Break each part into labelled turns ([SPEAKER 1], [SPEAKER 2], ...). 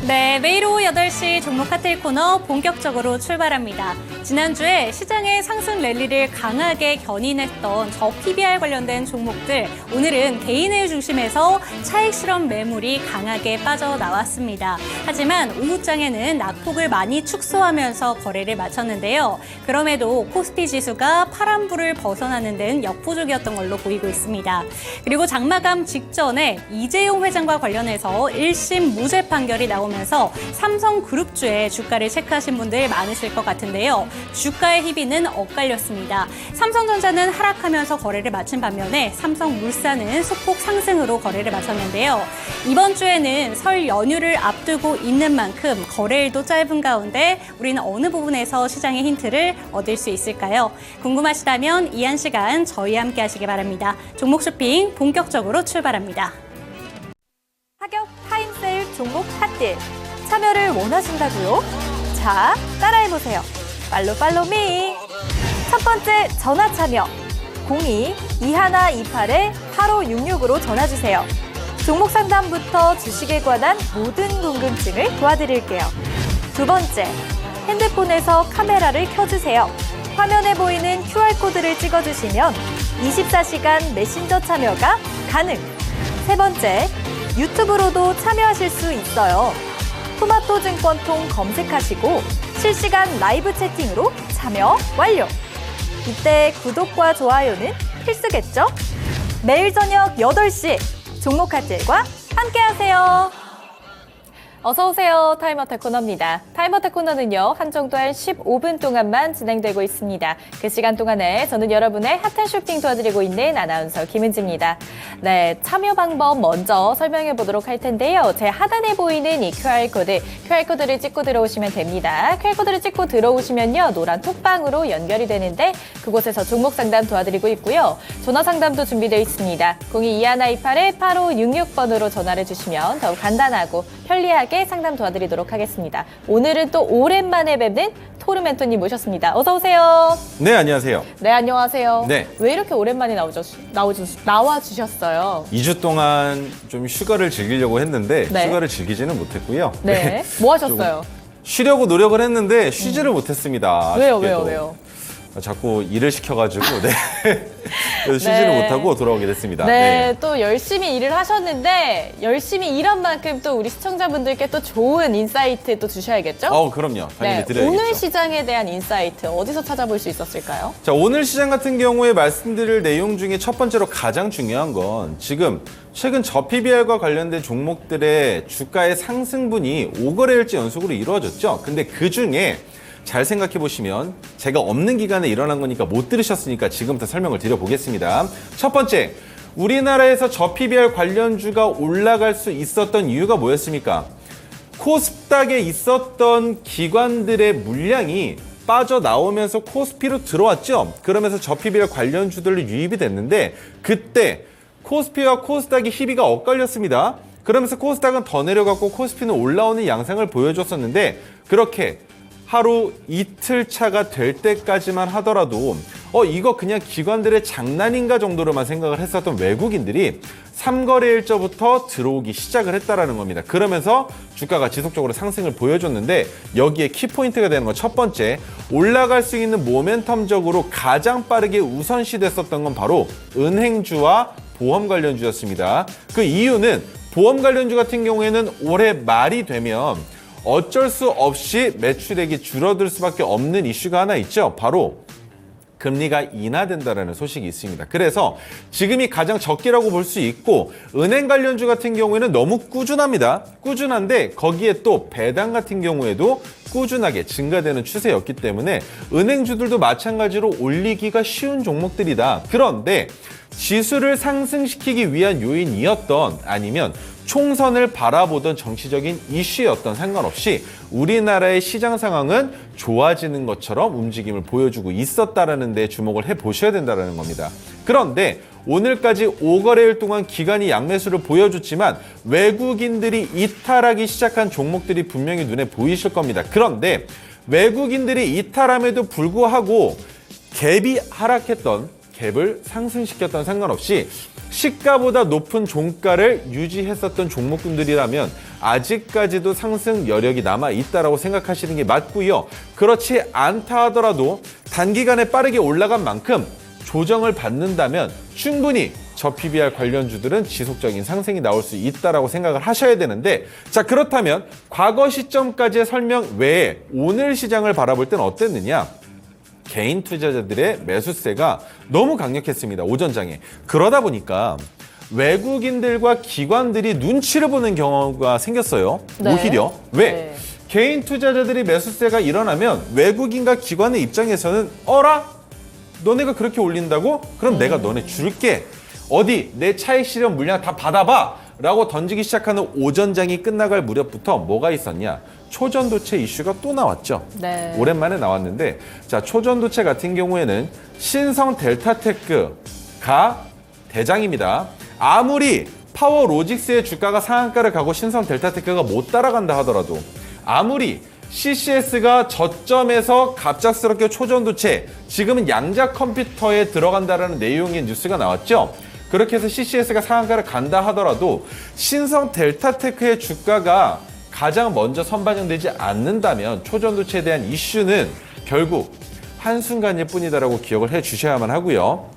[SPEAKER 1] 네, 매일 오후 8시 종목 카테일 코너 본격적으로 출발합니다. 지난주에 시장의 상승 랠리를 강하게 견인했던 저 PBR 관련된 종목들, 오늘은 개인을 중심해서 차익 실험 매물이 강하게 빠져나왔습니다. 하지만 오후장에는 낙폭을 많이 축소하면서 거래를 마쳤는데요. 그럼에도 코스피 지수가 파란불을 벗어나는 데는 역부족이었던 걸로 보이고 있습니다. 그리고 장마감 직전에 이재용 회장과 관련해서 1심 무죄 판결이 나오면서 삼성그룹주의 주가를 체크하신 분들 많으실 것 같은데요. 주가의 희비는 엇갈렸습니다. 삼성전자는 하락하면서 거래를 마친 반면에 삼성물산은 소폭 상승으로 거래를 마쳤는데요. 이번 주에는 설 연휴를 앞두고 있는 만큼 거래일도 짧은 가운데 우리는 어느 부분에서 시장의 힌트를 얻을 수 있을까요? 궁금하시다면 이 한 시간 저희와 함께 하시기 바랍니다. 종목 쇼핑 본격적으로 출발합니다.
[SPEAKER 2] 하격 타임세일 종목 핫딜 참여를 원하신다고요? 자, 따라해보세요. 팔로미. 첫 번째 전화 참여 02-2128-8566으로 전화주세요. 종목 상담부터 주식에 관한 모든 궁금증을 도와드릴게요. 두 번째, 핸드폰에서 카메라를 켜주세요. 화면에 보이는 QR코드를 찍어주시면 24시간 메신저 참여가 가능. 세 번째, 유튜브로도 참여하실 수 있어요. 토마토증권통 검색하시고 실시간 라이브 채팅으로 참여 완료. 이때 구독과 좋아요는 필수겠죠? 매일 저녁 8시 종목 핫딜과 함께하세요. 어서 오세요. 타임어택 코너입니다. 타임어택 코너는요, 한정도 15분 동안만 진행되고 있습니다. 그 시간 동안에 저는 여러분의 핫한 쇼핑 도와드리고 있는 아나운서 김은지입니다. 네, 참여 방법 먼저 설명해 보도록 할 텐데요. 제 하단에 보이는 이 QR코드를 찍고 들어오시면 됩니다. QR코드를 찍고 들어오시면요, 노란 톡방으로 연결이 되는데 그곳에서 종목 상담 도와드리고 있고요. 전화 상담도 준비되어 있습니다. 02-2128-8566번으로 전화를 주시면 더욱 간단하고 편리하게 상담 도와드리도록 하겠습니다. 오늘은 또 오랜만에 뵙는 토르 멘토님 모셨습니다. 어서 오세요.
[SPEAKER 3] 네, 안녕하세요.
[SPEAKER 2] 네, 안녕하세요.
[SPEAKER 3] 네.
[SPEAKER 2] 왜 이렇게 오랜만에 나와주셨어요?
[SPEAKER 3] 2주 동안 좀 휴가를 즐기려고 했는데
[SPEAKER 2] 네.
[SPEAKER 3] 휴가를 즐기지는 못했고요.
[SPEAKER 2] 네. 뭐 하셨어요?
[SPEAKER 3] 쉬려고 노력을 했는데 쉬지를 못했습니다.
[SPEAKER 2] 왜요?
[SPEAKER 3] 자꾸 일을 시켜가지고 네. 그래서 쉬지를 못하고 돌아오게 됐습니다.
[SPEAKER 2] 네, 또 열심히 일을 하셨는데 열심히 일한 만큼 또 우리 시청자분들께 또 좋은 인사이트 또 주셔야겠죠?
[SPEAKER 3] 그럼요. 당연히
[SPEAKER 2] 네,
[SPEAKER 3] 드려야겠죠.
[SPEAKER 2] 오늘 시장에 대한 인사이트 어디서 찾아볼 수 있었을까요?
[SPEAKER 3] 자, 오늘 시장 같은 경우에 말씀드릴 내용 중에 첫 번째로 가장 중요한 건 지금 최근 저PBR과 관련된 종목들의 주가의 상승분이 5거래일째 연속으로 이루어졌죠. 근데 그중에 잘 생각해 보시면 제가 없는 기간에 일어난 거니까 못 들으셨으니까 지금부터 설명을 드려보겠습니다. 첫 번째, 우리나라에서 저PBR 관련주가 올라갈 수 있었던 이유가 뭐였습니까? 코스닥에 있었던 기관들의 물량이 빠져나오면서 코스피로 들어왔죠. 그러면서 저PBR 관련주들로 유입이 됐는데 그때 코스피와 코스닥이 희비가 엇갈렸습니다. 그러면서 코스닥은 더 내려갔고 코스피는 올라오는 양상을 보여줬었는데 그렇게 하루 이틀 차가 될 때까지만 하더라도 이거 그냥 기관들의 장난인가 정도로만 생각을 했었던 외국인들이 3거래일째부터 들어오기 시작을 했다라는 겁니다. 그러면서 주가가 지속적으로 상승을 보여줬는데 여기에 키포인트가 되는 건 첫 번째, 올라갈 수 있는 모멘텀적으로 가장 빠르게 우선시됐었던 건 바로 은행주와 보험 관련주였습니다. 그 이유는 보험 관련주 같은 경우에는 올해 말이 되면 어쩔 수 없이 매출액이 줄어들 수밖에 없는 이슈가 하나 있죠. 바로 금리가 인하된다는 소식이 있습니다. 그래서 지금이 가장 적기라고 볼 수 있고 은행 관련주 같은 경우에는 너무 꾸준합니다. 꾸준한데 거기에 또 배당 같은 경우에도 꾸준하게 증가되는 추세였기 때문에 은행주들도 마찬가지로 올리기가 쉬운 종목들이다. 그런데 지수를 상승시키기 위한 요인이었던 아니면 총선을 바라보던 정치적인 이슈였던 상관없이 우리나라의 시장 상황은 좋아지는 것처럼 움직임을 보여주고 있었다는 데 주목을 해보셔야 된다는 겁니다. 그런데 오늘까지 5거래일 동안 기관이 양매수를 보여줬지만 외국인들이 이탈하기 시작한 종목들이 분명히 눈에 보이실 겁니다. 그런데 외국인들이 이탈함에도 불구하고 갭이 하락했던 갭을 상승시켰던 상관없이 시가보다 높은 종가를 유지했었던 종목군들이라면 아직까지도 상승 여력이 남아있다고 생각하시는 게 맞고요. 그렇지 않다 하더라도 단기간에 빠르게 올라간 만큼 조정을 받는다면 충분히 저 PBR 관련주들은 지속적인 상승이 나올 수 있다고 생각을 하셔야 되는데, 자, 그렇다면 과거 시점까지의 설명 외에 오늘 시장을 바라볼 땐 어땠느냐? 개인 투자자들의 매수세가 너무 강력했습니다, 오전장에. 그러다 보니까 외국인들과 기관들이 눈치를 보는 경우가 생겼어요.
[SPEAKER 2] 네.
[SPEAKER 3] 오히려. 왜?
[SPEAKER 2] 네.
[SPEAKER 3] 개인 투자자들이 매수세가 일어나면 외국인과 기관의 입장에서는 어라? 너네가 그렇게 올린다고? 그럼 내가 너네 줄게. 어디 내 차익 실현 물량 다 받아봐 라고 던지기 시작하는 오전장이 끝나갈 무렵부터 뭐가 있었냐? 초전도체 이슈가 또 나왔죠.
[SPEAKER 2] 네.
[SPEAKER 3] 오랜만에 나왔는데, 자, 초전도체 같은 경우에는 신성 델타테크가 대장입니다. 아무리 파워로직스의 주가가 상한가를 가고 신성 델타테크가 못 따라간다 하더라도, 아무리 CCS가 저점에서 갑작스럽게 초전도체, 지금은 양자 컴퓨터에 들어간다라는 내용의 뉴스가 나왔죠. 그렇게 해서 CCS가 상한가를 간다 하더라도 신성 델타테크의 주가가 가장 먼저 선반영되지 않는다면 초전도체에 대한 이슈는 결국 한순간일 뿐이다라고 기억을 해 주셔야만 하고요.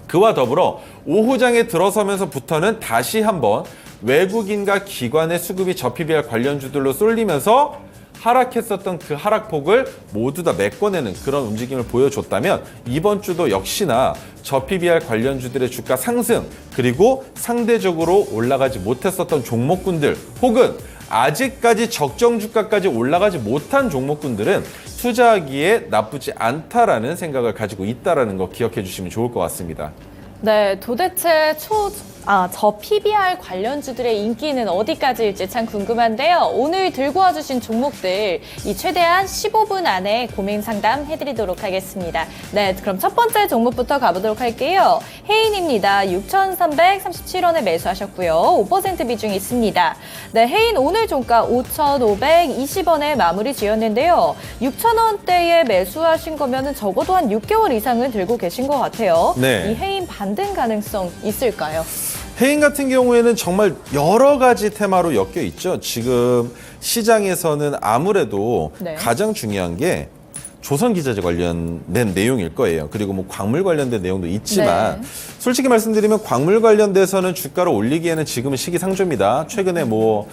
[SPEAKER 3] 그와 더불어 오후장에 들어서면서부터는 다시 한번 외국인과 기관의 수급이 저 PBR 관련주들로 쏠리면서 하락했었던 그 하락폭을 모두 다 메꿔내는 그런 움직임을 보여줬다면, 이번 주도 역시나 저 PBR 관련주들의 주가 상승, 그리고 상대적으로 올라가지 못했었던 종목군들, 혹은 아직까지 적정 주가까지 올라가지 못한 종목군들은 투자하기에 나쁘지 않다라는 생각을 가지고 있다는 거 기억해 주시면 좋을 것 같습니다.
[SPEAKER 2] 네, 도대체 저 PBR 관련주들의 인기는 어디까지일지 참 궁금한데요. 오늘 들고 와주신 종목들 이 최대한 15분 안에 고민 상담 해드리도록 하겠습니다. 네, 그럼 첫 번째 종목부터 가보도록 할게요. 해인입니다. 6,337원에 매수하셨고요. 5% 비중이 있습니다. 네, 해인 오늘 종가 5,520원에 마무리 지었는데요. 6,000원대에 매수하신 거면은 적어도 한 6개월 이상은 들고 계신 것 같아요.
[SPEAKER 3] 네.
[SPEAKER 2] 이 해인 반등 가능성 있을까요?
[SPEAKER 3] 해인 같은 경우에는 정말 여러 가지 테마로 엮여 있죠. 지금 시장에서는 아무래도
[SPEAKER 2] 네.
[SPEAKER 3] 가장 중요한 게 조선기자재 관련된 내용일 거예요. 그리고 뭐 광물 관련된 내용도 있지만,
[SPEAKER 2] 네.
[SPEAKER 3] 솔직히 말씀드리면 광물 관련돼서는 주가를 올리기에는 지금은 시기상조입니다. 최근에 뭐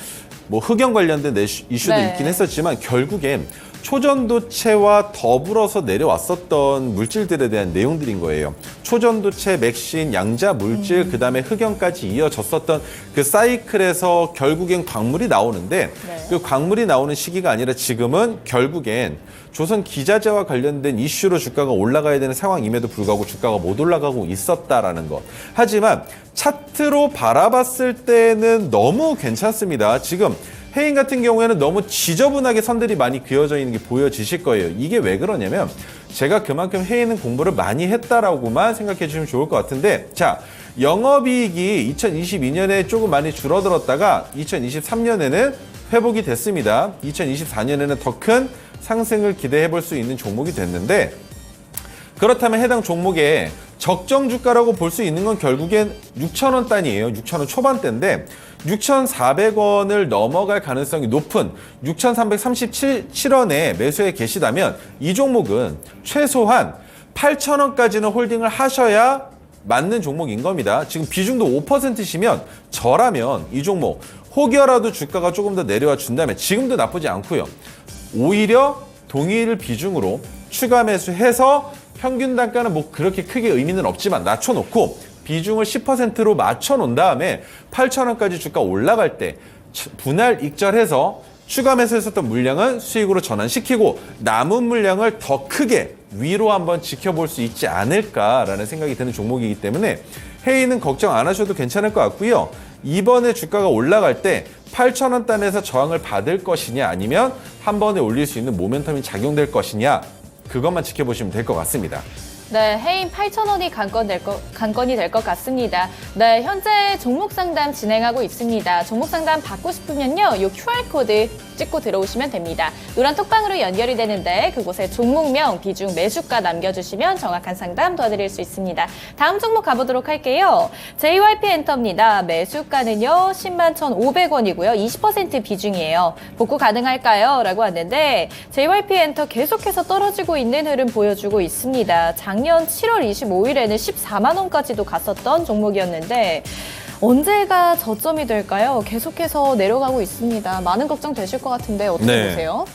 [SPEAKER 3] 흑연 관련된 이슈도
[SPEAKER 2] 네.
[SPEAKER 3] 있긴 했었지만, 결국엔 초전도체와 더불어서 내려왔었던 물질들에 대한 내용들인 거예요. 초전도체, 맥신, 양자 물질, 그다음에 흑연까지 이어졌었던 그 사이클에서 결국엔 광물이 나오는데,
[SPEAKER 2] 네.
[SPEAKER 3] 그 광물이 나오는 시기가 아니라 지금은 결국엔 조선 기자재와 관련된 이슈로 주가가 올라가야 되는 상황임에도 불구하고 주가가 못 올라가고 있었다라는 것. 하지만 차트로 바라봤을 때는 너무 괜찮습니다. 지금 해인 같은 경우에는 너무 지저분하게 선들이 많이 그어져 있는 게 보여지실 거예요. 이게 왜 그러냐면 제가 그만큼 해인은 공부를 많이 했다라고만 생각해 주시면 좋을 것 같은데, 자, 영업이익이 2022년에 조금 많이 줄어들었다가 2023년에는 회복이 됐습니다. 2024년에는 더 큰 상승을 기대해 볼 수 있는 종목이 됐는데, 그렇다면 해당 종목의 적정 주가라고 볼 수 있는 건 결국엔 6,000원 단위예요. 6,000원 초반대인데 6,400원을 넘어갈 가능성이 높은 6,337원에 매수해 계시다면 이 종목은 최소한 8,000원까지는 홀딩을 하셔야 맞는 종목인 겁니다. 지금 비중도 5%시면 저라면 이 종목 혹여라도 주가가 조금 더 내려와 준다면 지금도 나쁘지 않고요. 오히려 동일 비중으로 추가 매수해서 평균 단가는 뭐 그렇게 크게 의미는 없지만 낮춰놓고 비중을 10%로 맞춰놓은 다음에 8,000원까지 주가 올라갈 때 분할 익절해서 추가 매수했었던 물량은 수익으로 전환시키고 남은 물량을 더 크게 위로 한번 지켜볼 수 있지 않을까라는 생각이 드는 종목이기 때문에 해인은 걱정 안 하셔도 괜찮을 것 같고요. 이번에 주가가 올라갈 때 8,000원 단에서 저항을 받을 것이냐, 아니면 한 번에 올릴 수 있는 모멘텀이 작용될 것이냐, 그것만 지켜보시면 될 것 같습니다.
[SPEAKER 4] 네, 해임 8,000원이 관건이 될 것 같습니다. 네, 현재 종목 상담 진행하고 있습니다. 종목 상담 받고 싶으면요, 이 QR코드 찍고 들어오시면 됩니다. 노란 톡방으로 연결이 되는데 그곳에 종목명, 비중, 매수가 남겨주시면 정확한 상담 도와드릴 수 있습니다. 다음 종목 가보도록 할게요. JYP 엔터입니다. 매수가는요, 10만 1,500원이고요. 20% 비중이에요. 복구 가능할까요? 라고 왔는데 JYP 엔터 계속해서 떨어지고 있는 흐름 보여주고 있습니다. 작년 7월 25일에는 14만 원까지도 갔었던 종목이었는데 언제가 저점이 될까요? 계속해서 내려가고 있습니다. 많은 걱정 되실 것 같은데 어떻게 보세요?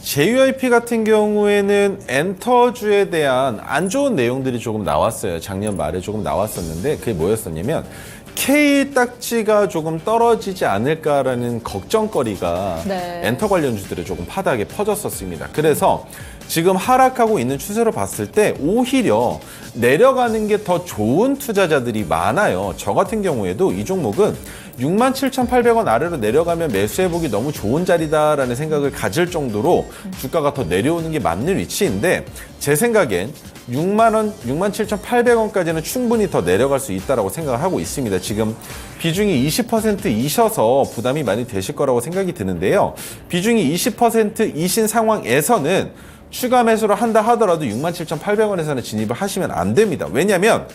[SPEAKER 3] JYP 같은 경우에는 엔터주에 대한 안 좋은 내용들이 조금 나왔어요. 작년 말에 조금 나왔었는데 그게 뭐였었냐면 K 딱지가 조금 떨어지지 않을까라는 걱정거리가
[SPEAKER 4] 네.
[SPEAKER 3] 엔터 관련주들에 조금 파다하게 퍼졌었습니다. 그래서 지금 하락하고 있는 추세로 봤을 때 오히려 내려가는 게 더 좋은 투자자들이 많아요. 저 같은 경우에도 이 종목은 67,800원 아래로 내려가면 매수해보기 너무 좋은 자리다라는 생각을 가질 정도로 주가가 더 내려오는 게 맞는 위치인데 제 생각엔 67,800원까지는 충분히 더 내려갈 수 있다고 생각을 하고 있습니다. 지금 비중이 20%이셔서 부담이 많이 되실 거라고 생각이 드는데요. 비중이 20%이신 상황에서는 추가 매수를 한다 하더라도 67,800원에서는 진입을 하시면 안 됩니다. 왜냐하면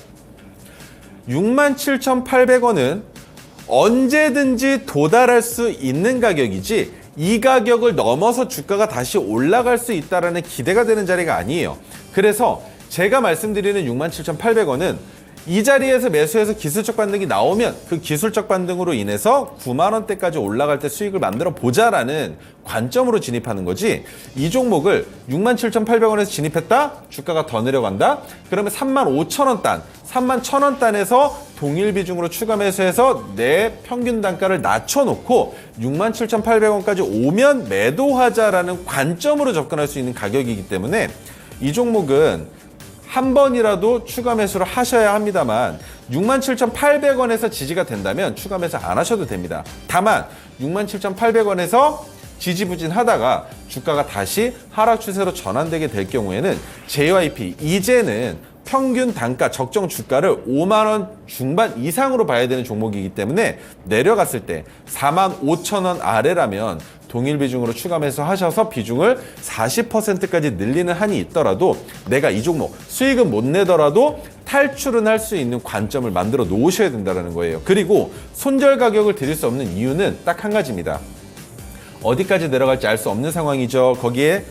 [SPEAKER 3] 67,800원은 언제든지 도달할 수 있는 가격이지 이 가격을 넘어서 주가가 다시 올라갈 수 있다는 기대가 되는 자리가 아니에요. 그래서 제가 말씀드리는 67,800원은 이 자리에서 매수해서 기술적 반등이 나오면 그 기술적 반등으로 인해서 9만 원대까지 올라갈 때 수익을 만들어 보자라는 관점으로 진입하는 거지 이 종목을 67,800원에서 진입했다? 주가가 더 내려간다? 그러면 35,000원 단, 31,000원 단에서 동일 비중으로 추가 매수해서 내 평균 단가를 낮춰놓고 67,800원까지 오면 매도하자라는 관점으로 접근할 수 있는 가격이기 때문에 이 종목은 한 번이라도 추가 매수를 하셔야 합니다만 67,800원에서 지지가 된다면 추가 매수 안 하셔도 됩니다. 다만 67,800원에서 지지부진하다가 주가가 다시 하락 추세로 전환되게 될 경우에는 JYP 이제는 평균 단가 적정 주가를 5만 원 중반 이상으로 봐야 되는 종목이기 때문에 내려갔을 때 45,000원 아래라면 동일 비중으로 추가 매수하셔서 비중을 40%까지 늘리는 한이 있더라도 내가 이 종목 수익은 못 내더라도 탈출은 할 수 있는 관점을 만들어 놓으셔야 된다는 거예요. 그리고 손절 가격을 드릴 수 없는 이유는 딱 한 가지입니다. 어디까지 내려갈지 알 수 없는 상황이죠. 거기에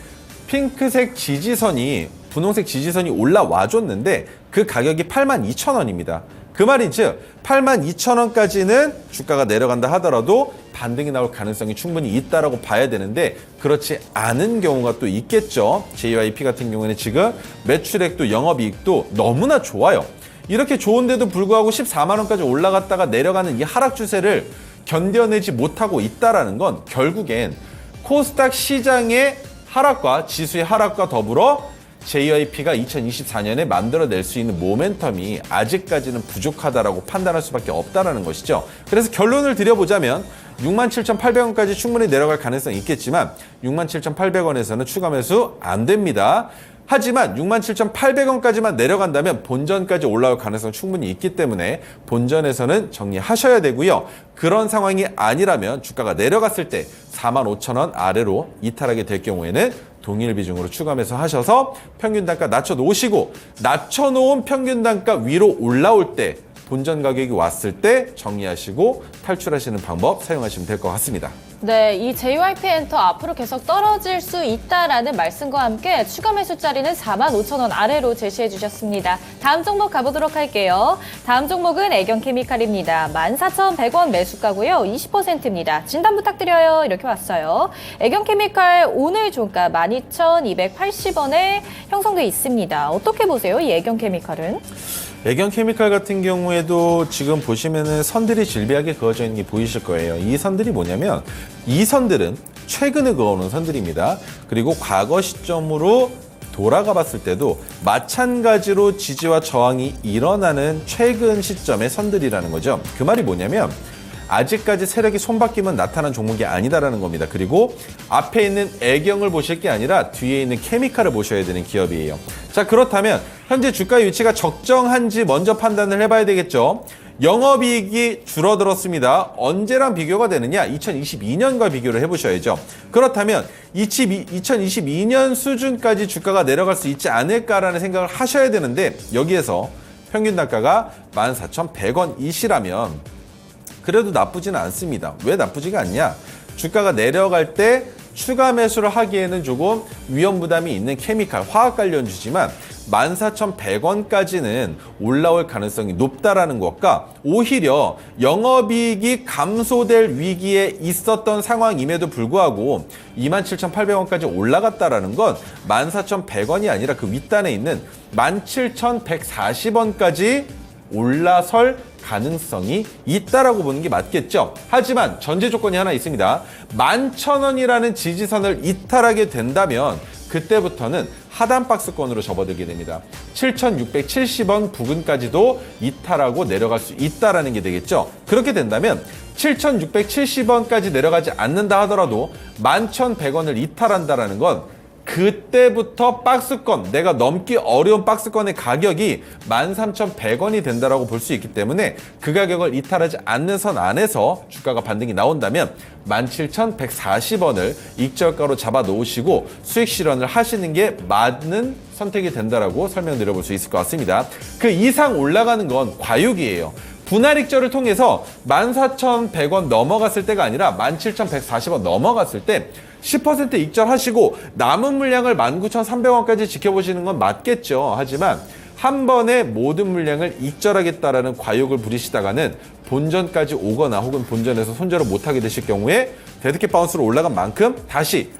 [SPEAKER 3] 핑크색 지지선이 분홍색 지지선이 올라와 줬는데 그 가격이 82,000원입니다. 그 말인 즉 82,000원까지는 주가가 내려간다 하더라도 반등이 나올 가능성이 충분히 있다라고 봐야 되는데 그렇지 않은 경우가 또 있겠죠. JYP 같은 경우에는 지금 매출액도 영업이익도 너무나 좋아요. 이렇게 좋은데도 불구하고 14만 원까지 올라갔다가 내려가는 이 하락 추세를 견뎌내지 못하고 있다라는 건 결국엔 코스닥 시장의 하락과 지수의 하락과 더불어 JYP가 2024년에 만들어낼 수 있는 모멘텀이 아직까지는 부족하다라고 판단할 수밖에 없다는 것이죠. 그래서 결론을 드려보자면 67,800원까지 충분히 내려갈 가능성이 있겠지만 67,800원에서는 추가 매수 안 됩니다. 하지만 67,800원까지만 내려간다면 본전까지 올라올 가능성이 충분히 있기 때문에 본전에서는 정리하셔야 되고요. 그런 상황이 아니라면 주가가 내려갔을 때 45,000원 아래로 이탈하게 될 경우에는 동일 비중으로 추가 매수하셔서 평균 단가 낮춰놓으시고 낮춰놓은 평균 단가 위로 올라올 때 본전 가격이 왔을 때 정리하시고 탈출하시는 방법 사용하시면 될 것 같습니다.
[SPEAKER 4] 네, 이 JYP 엔터 앞으로 계속 떨어질 수 있다라는 말씀과 함께 추가 매수 자리는 45,000원 아래로 제시해 주셨습니다. 다음 종목 가보도록 할게요. 다음 종목은 애경케미칼입니다. 14,100원 매수가고요. 20%입니다. 진단 부탁드려요. 이렇게 왔어요. 애경케미칼 오늘 종가 12,280원에 형성돼 있습니다. 어떻게 보세요? 이 애경케미칼은?
[SPEAKER 3] 애경케미칼 같은 경우에도 지금 보시면은 선들이 질비하게 그어져 있는 게 보이실 거예요. 이 선들이 뭐냐면 이 선들은 최근에 그어놓은 선들입니다. 그리고 과거 시점으로 돌아가 봤을 때도 마찬가지로 지지와 저항이 일어나는 최근 시점의 선들이라는 거죠. 그 말이 뭐냐면 아직까지 세력이 손바뀌면 나타난 종목이 아니다라는 겁니다. 그리고 앞에 있는 애경을 보실 게 아니라 뒤에 있는 케미칼을 보셔야 되는 기업이에요. 자, 그렇다면 현재 주가의 위치가 적정한지 먼저 판단을 해봐야 되겠죠. 영업이익이 줄어들었습니다. 언제랑 비교가 되느냐? 2022년과 비교를 해보셔야죠. 그렇다면 2022년 수준까지 주가가 내려갈 수 있지 않을까라는 생각을 하셔야 되는데 여기에서 평균 단가가 14,100원이시라면 그래도 나쁘지는 않습니다. 왜 나쁘지가 않냐? 주가가 내려갈 때 추가 매수를 하기에는 조금 위험 부담이 있는 케미칼, 화학 관련주지만 14,100원까지는 올라올 가능성이 높다라는 것과 오히려 영업이익이 감소될 위기에 있었던 상황임에도 불구하고 27,800원까지 올라갔다라는 건 14,100원이 아니라 그 윗단에 있는 17,140원까지 올라설 가능성이 있다라고 보는 게 맞겠죠. 하지만 전제 조건이 하나 있습니다. 11,000원이라는 지지선을 이탈하게 된다면 그때부터는 하단 박스권으로 접어들게 됩니다. 7,670원 부근까지도 이탈하고 내려갈 수 있다라는 게 되겠죠. 그렇게 된다면 7,670원까지 내려가지 않는다 하더라도 11,100원을 이탈한다라는 건 그때부터 박스권, 내가 넘기 어려운 박스권의 가격이 13,100원이 된다라고 볼 수 있기 때문에 그 가격을 이탈하지 않는 선 안에서 주가가 반등이 나온다면 17,140원을 익절가로 잡아 놓으시고 수익 실현을 하시는 게 맞는 선택이 된다라고 설명드려볼 수 있을 것 같습니다. 그 이상 올라가는 건 과육이에요. 분할 익절을 통해서 14,100원 넘어갔을 때가 아니라 17,140원 넘어갔을 때 10% 익절하시고 남은 물량을 19,300원까지 지켜보시는 건 맞겠죠. 하지만 한 번에 모든 물량을 익절하겠다라는 과욕을 부리시다가는 본전까지 오거나 혹은 본전에서 손절을 못하게 되실 경우에 데드캣 바운스로 올라간 만큼 다시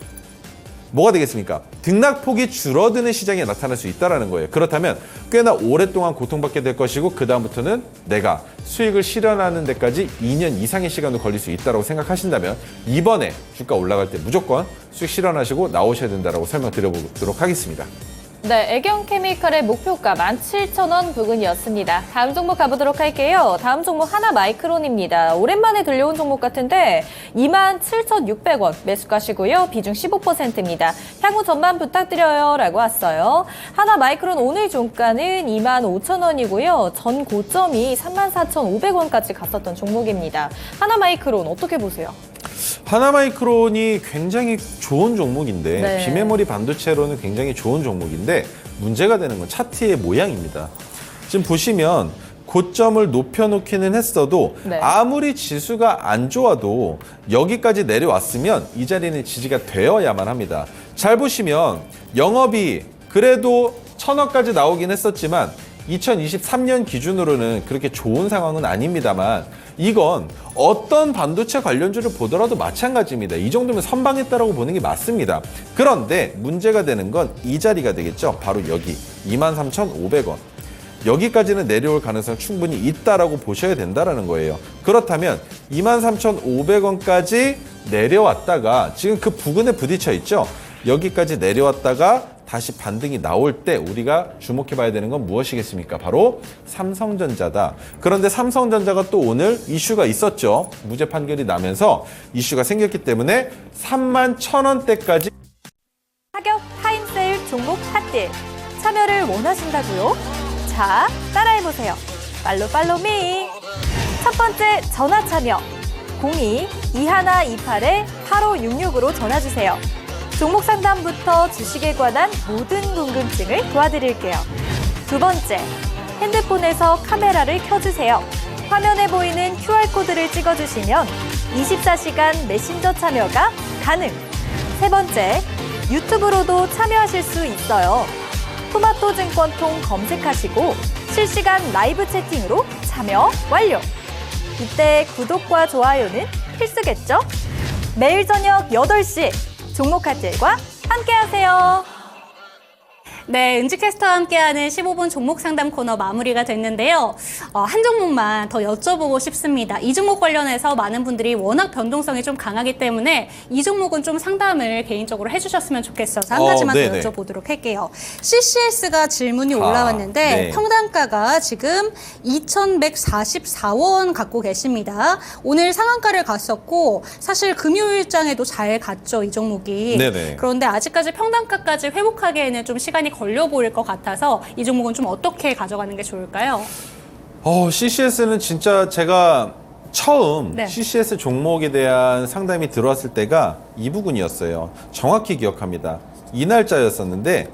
[SPEAKER 3] 뭐가 되겠습니까? 등락폭이 줄어드는 시장에 나타날 수 있다는 거예요. 그렇다면 꽤나 오랫동안 고통받게 될 것이고 그 다음부터는 내가 수익을 실현하는 데까지 2년 이상의 시간도 걸릴 수 있다고 생각하신다면 이번에 주가 올라갈 때 무조건 수익 실현하시고 나오셔야 된다고 설명드려보도록 하겠습니다.
[SPEAKER 4] 네, 애경케미칼의 목표가 17,000원 부근이었습니다. 다음 종목 가보도록 할게요. 다음 종목 하나마이크론입니다. 오랜만에 들려온 종목 같은데 27,600원 매수가시고요. 비중 15%입니다. 향후 전망 부탁드려요 라고 왔어요. 하나마이크론 오늘 종가는 25,000원이고요. 전 고점이 34,500원까지 갔었던 종목입니다. 하나마이크론 어떻게 보세요?
[SPEAKER 3] 하나마이크론이 굉장히 좋은 종목인데
[SPEAKER 4] 네.
[SPEAKER 3] 비메모리 반도체로는 굉장히 좋은 종목인데 문제가 되는 건 차트의 모양입니다. 지금 보시면 고점을 높여놓기는 했어도
[SPEAKER 4] 네.
[SPEAKER 3] 아무리 지수가 안 좋아도 여기까지 내려왔으면 이 자리는 지지가 되어야만 합니다. 잘 보시면 영업이 그래도 1,000원까지 나오긴 했었지만 2023년 기준으로는 그렇게 좋은 상황은 아닙니다만 이건 어떤 반도체 관련주를 보더라도 마찬가지입니다. 이 정도면 선방했다라고 보는 게 맞습니다. 그런데 문제가 되는 건 이 자리가 되겠죠. 바로 여기 23,500원. 여기까지는 내려올 가능성 충분히 있다라고 보셔야 된다는 거예요. 그렇다면 23,500원까지 내려왔다가 지금 그 부근에 부딪혀 있죠. 여기까지 내려왔다가 다시 반등이 나올 때 우리가 주목해봐야 되는 건 무엇이겠습니까? 바로 삼성전자다. 그런데 삼성전자가 또 오늘 이슈가 있었죠. 무죄 판결이 나면서 이슈가 생겼기 때문에 31,000원대까지
[SPEAKER 2] 가격 타임세일 종목 핫딜 참여를 원하신다고요? 자, 따라해보세요. 팔로미. 첫 번째 전화 참여 02-2128-8566으로 전화주세요. 종목 상담부터 주식에 관한 모든 궁금증을 도와드릴게요. 두 번째, 핸드폰에서 카메라를 켜주세요. 화면에 보이는 QR코드를 찍어주시면 24시간 메신저 참여가 가능. 세 번째, 유튜브로도 참여하실 수 있어요. 토마토증권통 검색하시고 실시간 라이브 채팅으로 참여 완료. 이때 구독과 좋아요는 필수겠죠? 매일 저녁 8시 종목 핫딜과 함께하세요.
[SPEAKER 1] 네, 은지캐스터와 함께하는 15분 종목 상담 코너 마무리가 됐는데요. 한 종목만 더 여쭤보고 싶습니다. 이 종목 관련해서 많은 분들이 워낙 변동성이 좀 강하기 때문에 이 종목은 좀 상담을 개인적으로 해주셨으면 좋겠어서 한 가지만
[SPEAKER 3] 네네.
[SPEAKER 1] 더 여쭤보도록 할게요. CCS가 질문이 올라왔는데
[SPEAKER 3] 네.
[SPEAKER 1] 평단가가 지금 2,144원 갖고 계십니다. 오늘 상한가를 갔었고 사실 금요일장에도 잘 갔죠, 이 종목이.
[SPEAKER 3] 네네.
[SPEAKER 1] 그런데 아직까지 평단가까지 회복하기에는 좀 시간이 걸려 보일 것 같아서 이 종목은 좀 어떻게 가져가는 게 좋을까요?
[SPEAKER 3] CCS는 진짜 제가 처음
[SPEAKER 1] 네.
[SPEAKER 3] CCS 종목에 대한 상담이 들어왔을 때가 이 부분이었어요. 정확히 기억합니다. 이 날짜였었는데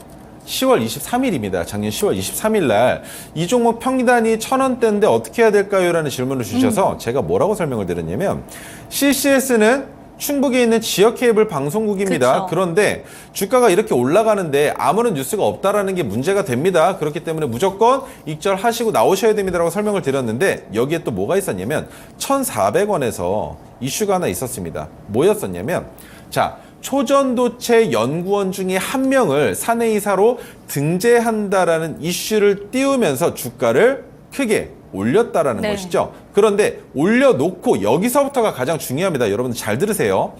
[SPEAKER 3] 10월 23일입니다. 작년 10월 23일 날 이 종목 평단이 1,000원대인데 어떻게 해야 될까요? 라는 질문을 주셔서 제가 뭐라고 설명을 드렸냐면 CCS는 충북에 있는 지역 케이블 방송국입니다.
[SPEAKER 1] 그쵸.
[SPEAKER 3] 그런데 주가가 이렇게 올라가는데 아무런 뉴스가 없다라는 게 문제가 됩니다. 그렇기 때문에 무조건 익절하시고 나오셔야 됩니다라고 설명을 드렸는데 여기에 또 뭐가 있었냐면 1,400원에서 이슈가 하나 있었습니다. 뭐였었냐면 자, 초전도체 연구원 중에 한 명을 사내이사로 등재한다라는 이슈를 띄우면서 주가를 크게 올렸다라는
[SPEAKER 1] 네.
[SPEAKER 3] 것이죠. 그런데 올려놓고 여기서부터가 가장 중요합니다. 여러분들 잘 들으세요.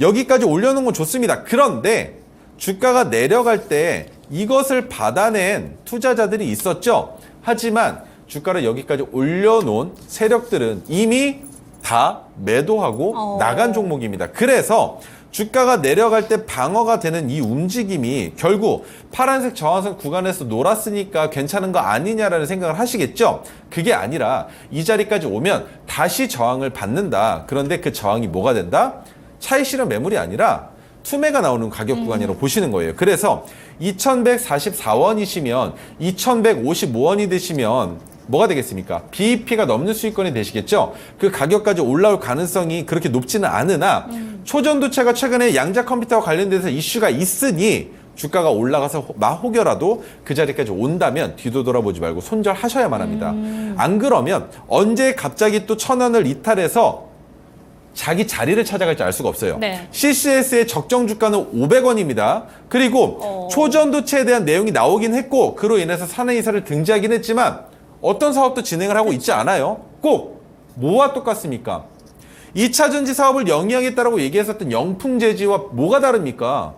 [SPEAKER 3] 여기까지 올려놓은 건 좋습니다. 그런데 주가가 내려갈 때 이것을 받아낸 투자자들이 있었죠. 하지만 주가를 여기까지 올려놓은 세력들은 이미 다 매도하고 나간 종목입니다. 그래서 주가가 내려갈 때 방어가 되는 이 움직임이 결국 파란색 저항선 구간에서 놀았으니까 괜찮은 거 아니냐라는 생각을 하시겠죠? 그게 아니라 이 자리까지 오면 다시 저항을 받는다. 그런데 그 저항이 뭐가 된다? 차익 실현 매물이 아니라 투매가 나오는 가격 구간이라고 보시는 거예요. 그래서 2,144원이시면 2,155원이 되시면 뭐가 되겠습니까? BEP가 넘는 수익권이 되시겠죠? 그 가격까지 올라올 가능성이 그렇게 높지는 않으나 초전도체가 최근에 양자 컴퓨터와 관련돼서 이슈가 있으니 주가가 올라가서 혹여라도 그 자리까지 온다면 뒤도 돌아보지 말고 손절하셔야만 합니다. 안 그러면 언제 갑자기 또 1,000원을 이탈해서 자기 자리를 찾아갈지 알 수가 없어요.
[SPEAKER 1] 네.
[SPEAKER 3] CCS의 적정 주가는 500원입니다. 그리고 초전도체에 대한 내용이 나오긴 했고 그로 인해서 사내이사를 등재하긴 했지만 어떤 사업도 진행을 하고 있지 않아요. 꼭 뭐와 똑같습니까? 2차 전지 사업을 영위하겠다라고 얘기했었던 영풍재지와 뭐가 다릅니까?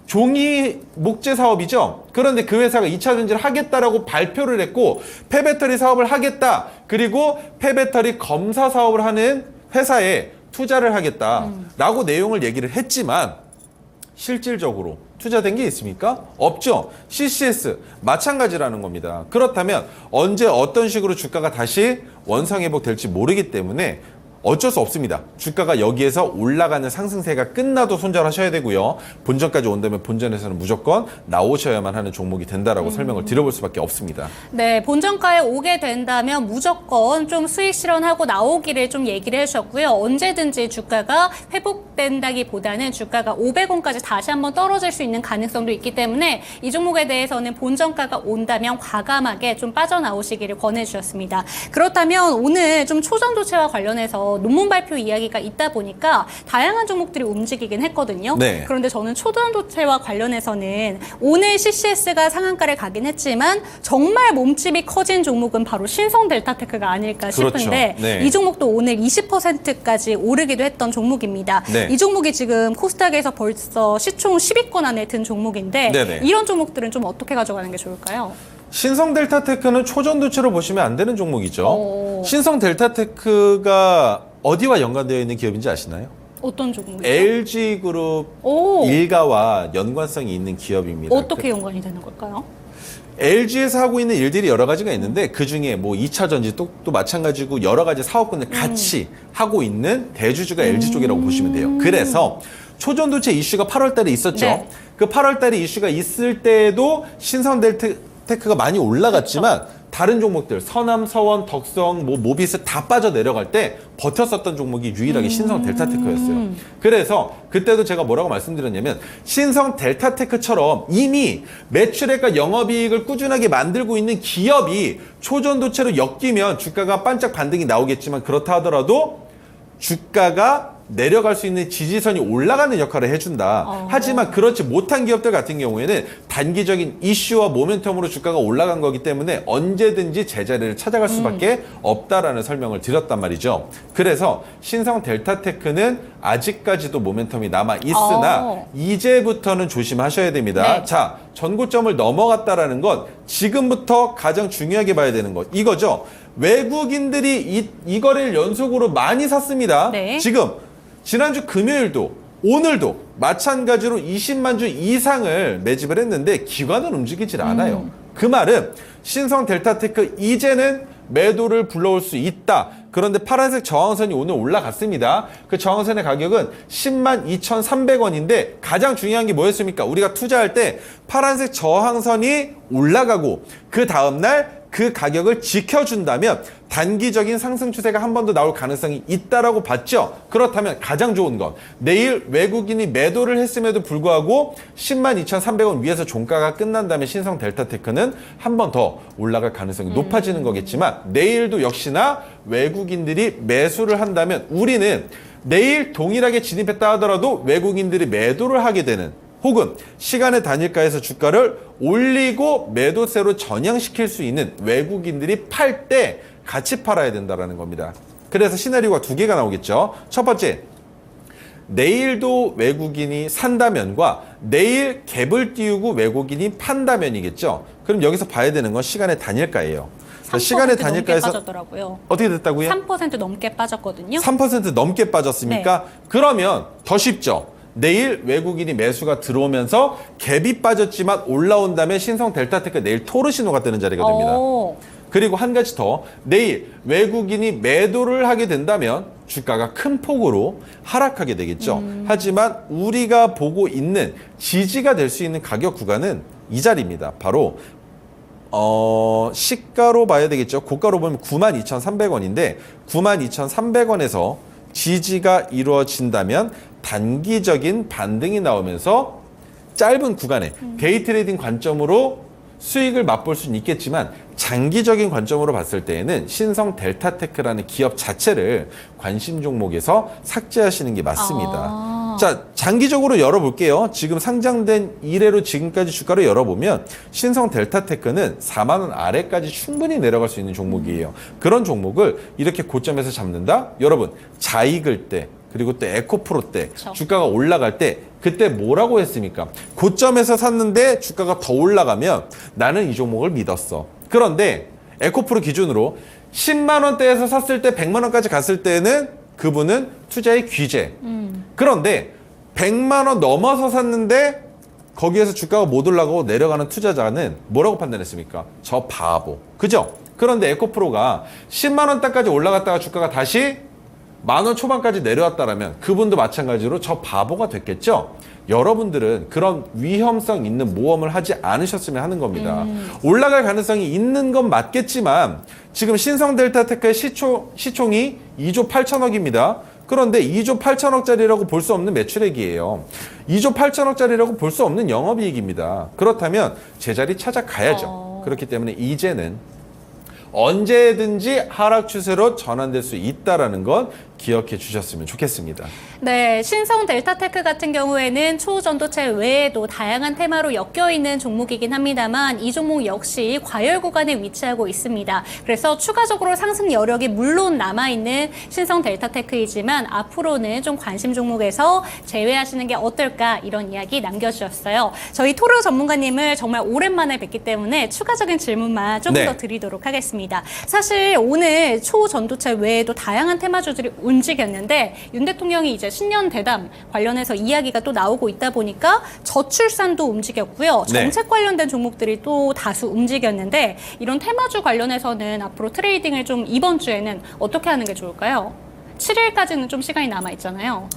[SPEAKER 3] 종이 목재 사업이죠. 그런데 그 회사가 2차 전지를 하겠다라고 발표를 했고 폐배터리 사업을 하겠다. 그리고 폐배터리 검사 사업을 하는 회사에 투자를 하겠다라고 내용을 얘기를 했지만 실질적으로 투자된 게 있습니까? 없죠. CCS 마찬가지라는 겁니다. 그렇다면 언제 어떤 식으로 주가가 다시 원상회복될지 모르기 때문에 어쩔 수 없습니다. 주가가 여기에서 올라가는 상승세가 끝나도 손절하셔야 되고요. 본전까지 온다면 본전에서는 무조건 나오셔야만 하는 종목이 된다라고 설명을 드려볼 수밖에 없습니다.
[SPEAKER 1] 네, 본전가에 오게 된다면 무조건 좀 수익 실현하고 나오기를 좀 얘기를 해주셨고요. 언제든지 주가가 회복된다기보다는 주가가 500원까지 다시 한번 떨어질 수 있는 가능성도 있기 때문에 이 종목에 대해서는 본전가가 온다면 과감하게 좀 빠져나오시기를 권해주셨습니다. 그렇다면 오늘 좀 초전도체와 관련해서 논문 발표 이야기가 있다 보니까 다양한 종목들이 움직이긴 했거든요.
[SPEAKER 3] 네.
[SPEAKER 1] 그런데 저는 초전도체와 관련해서는 오늘 CCS가 상한가를 가긴 했지만 정말 몸집이 커진 종목은 바로 신성델타테크가 아닐까 싶은데
[SPEAKER 3] 그렇죠. 네.
[SPEAKER 1] 이 종목도 오늘 20%까지 오르기도 했던 종목입니다.
[SPEAKER 3] 네.
[SPEAKER 1] 이 종목이 지금 코스닥에서 벌써 시총 10위권 안에 든 종목인데
[SPEAKER 3] 네네.
[SPEAKER 1] 이런 종목들은 좀 어떻게 가져가는 게 좋을까요?
[SPEAKER 3] 신성델타테크는 초전도체로 보시면 안 되는 종목이죠.
[SPEAKER 1] 오.
[SPEAKER 3] 신성델타테크가 어디와 연관되어 있는 기업인지 아시나요?
[SPEAKER 1] 어떤 종목이죠?
[SPEAKER 3] LG그룹
[SPEAKER 1] 오.
[SPEAKER 3] 일가와 연관성이 있는 기업입니다.
[SPEAKER 1] 어떻게 연관이 되는 걸까요?
[SPEAKER 3] LG에서 하고 있는 일들이 여러 가지가 있는데 그중에 뭐 2차 전지 또 마찬가지고 여러 가지 사업군을 같이 하고 있는 대주주가 LG 쪽이라고 보시면 돼요. 그래서 초전도체 이슈가 8월 달에 있었죠.
[SPEAKER 1] 네.
[SPEAKER 3] 그 8월 달에 이슈가 있을 때에도 신성델타테크가 많이 올라갔지만
[SPEAKER 1] 그렇죠.
[SPEAKER 3] 다른 종목들 서남, 서원, 덕성, 뭐 모비스 다 빠져 내려갈 때 버텼었던 종목이 유일하게 신성델타테크였어요. 그래서 그때도 제가 뭐라고 말씀드렸냐면 신성델타테크처럼 이미 매출액과 영업이익을 꾸준하게 만들고 있는 기업이 초전도체로 엮이면 주가가 반짝 반등이 나오겠지만 그렇다 하더라도 주가가 내려갈 수 있는 지지선이 올라가는 역할을 해준다. 하지만 그렇지 못한 기업들 같은 경우에는 단기적인 이슈와 모멘텀으로 주가가 올라간 거기 때문에 언제든지 제자리를 찾아갈 수밖에 없다라는 설명을 드렸단 말이죠. 그래서 신성 델타테크는 아직까지도 모멘텀이 남아 있으나 이제부터는 조심하셔야 됩니다.
[SPEAKER 1] 네.
[SPEAKER 3] 자, 전고점을 넘어갔다라는 건 지금부터 가장 중요하게 봐야 되는 것 이거죠. 외국인들이 이 거래를 연속으로 많이 샀습니다.
[SPEAKER 1] 네.
[SPEAKER 3] 지금 지난주 금요일도 오늘도 마찬가지로 20만 주 이상을 매집을 했는데 기관은 움직이질 않아요. 그 말은 신성 델타테크 이제는 매도를 불러올 수 있다. 그런데 파란색 저항선이 오늘 올라갔습니다. 그 저항선의 가격은 10만 2,300원인데 가장 중요한 게 뭐였습니까? 우리가 투자할 때 파란색 저항선이 올라가고 그 다음날 그 가격을 지켜준다면 단기적인 상승 추세가 한 번 더 나올 가능성이 있다라고 봤죠. 그렇다면 가장 좋은 건 내일 외국인이 매도를 했음에도 불구하고 10만 2,300원 위에서 종가가 끝난 다음에 신성 델타테크는 한 번 더 올라갈 가능성이 높아지는 거겠지만 내일도 역시나 외국인들이 매수를 한다면 우리는 내일 동일하게 진입했다 하더라도 외국인들이 매도를 하게 되는 혹은 시간의 단일가에서 주가를 올리고 매도세로 전향시킬 수 있는 외국인들이 팔 때 같이 팔아야 된다는 겁니다. 그래서 시나리오가 두 개가 나오겠죠. 첫 번째, 내일도 외국인이 산다면과 내일 갭을 띄우고 외국인이 판다면이겠죠. 그럼 여기서 봐야 되는 건 시간의 단일가예요.
[SPEAKER 1] 3%
[SPEAKER 3] 시간의
[SPEAKER 1] 넘게
[SPEAKER 3] 단일가에서
[SPEAKER 1] 빠졌더라고요.
[SPEAKER 3] 어떻게 됐다고요?
[SPEAKER 1] 3% 넘게 빠졌거든요.
[SPEAKER 3] 3% 넘게 빠졌습니까? 그러면 더 쉽죠. 내일 외국인이 매수가 들어오면서 갭이 빠졌지만 올라온 다음에 신성 델타테크 내일 토르 신호가 뜨는 자리가 됩니다. 그리고 한 가지 더, 내일 외국인이 매도를 하게 된다면 주가가 큰 폭으로 하락하게 되겠죠. 하지만 우리가 보고 있는 지지가 될 수 있는 가격 구간은 이 자리입니다. 바로 시가로 봐야 되겠죠. 고가로 보면 92,300원인데 92,300원에서 지지가 이루어진다면 단기적인 반등이 나오면서 짧은 구간에 데이 트레이딩 관점으로 수익을 맛볼 수는 있겠지만 장기적인 관점으로 봤을 때에는 신성 델타테크라는 기업 자체를 관심 종목에서 삭제하시는 게 맞습니다. 자, 장기적으로 열어볼게요. 지금 상장된 이래로 지금까지 주가를 열어보면 신성 델타테크는 4만 원 아래까지 충분히 내려갈 수 있는 종목이에요. 그런 종목을 이렇게 고점에서 잡는다? 여러분, 자익을 때 그리고 또 에코프로 때 주가가 올라갈 때 그때 뭐라고 했습니까? 고점에서 샀는데 주가가 더 올라가면 나는 이 종목을 믿었어. 그런데 에코프로 기준으로 10만 원대에서 샀을 때 100만 원까지 갔을 때는 그분은 투자의 귀재. 그런데 100만 원 넘어서 샀는데 거기에서 주가가 못 올라가고 내려가는 투자자는 뭐라고 판단했습니까? 저 바보. 그죠? 그런데 에코프로가 10만 원대까지 올라갔다가 주가가 다시 10,000원 초반까지 내려왔다라면 그분도 마찬가지로 저 바보가 됐겠죠? 여러분들은 그런 위험성 있는 모험을 하지 않으셨으면 하는 겁니다. 올라갈 가능성이 있는 건 맞겠지만 지금 신성 델타테크의 시총이 2조 8천억입니다. 그런데 2조 8천억짜리라고 볼 수 없는 매출액이에요. 2조 8천억짜리라고 볼 수 없는 영업이익입니다. 그렇다면 제자리 찾아가야죠. 그렇기 때문에 이제는 언제든지 하락 추세로 전환될 수 있다는 건 기억해 주셨으면 좋겠습니다.
[SPEAKER 1] 네, 신성 델타테크 같은 경우에는 초전도체 외에도 다양한 테마로 엮여있는 종목이긴 합니다만 이 종목 역시 과열 구간에 위치하고 있습니다. 그래서 추가적으로 상승 여력이 물론 남아있는 신성 델타테크이지만 앞으로는 좀 관심 종목에서 제외하시는 게 어떨까 이런 이야기 남겨주셨어요. 저희 토르 전문가님을 정말 오랜만에 뵙기 때문에 추가적인 질문만 조금 더 드리도록 하겠습니다. 사실 오늘 초전도체 외에도 다양한 테마주들이 움직였는데 윤 대통령이 이제 신년 대담 관련해서 이야기가 또 나오고 있다 보니까 저출산도 움직였고요. 정책 관련된 종목들이 또 다수 움직였는데 이런 테마주 관련해서는 앞으로 트레이딩을 좀 이번 주에는 어떻게 하는 게 좋을까요? 7일까지는 좀 시간이 남아 있잖아요.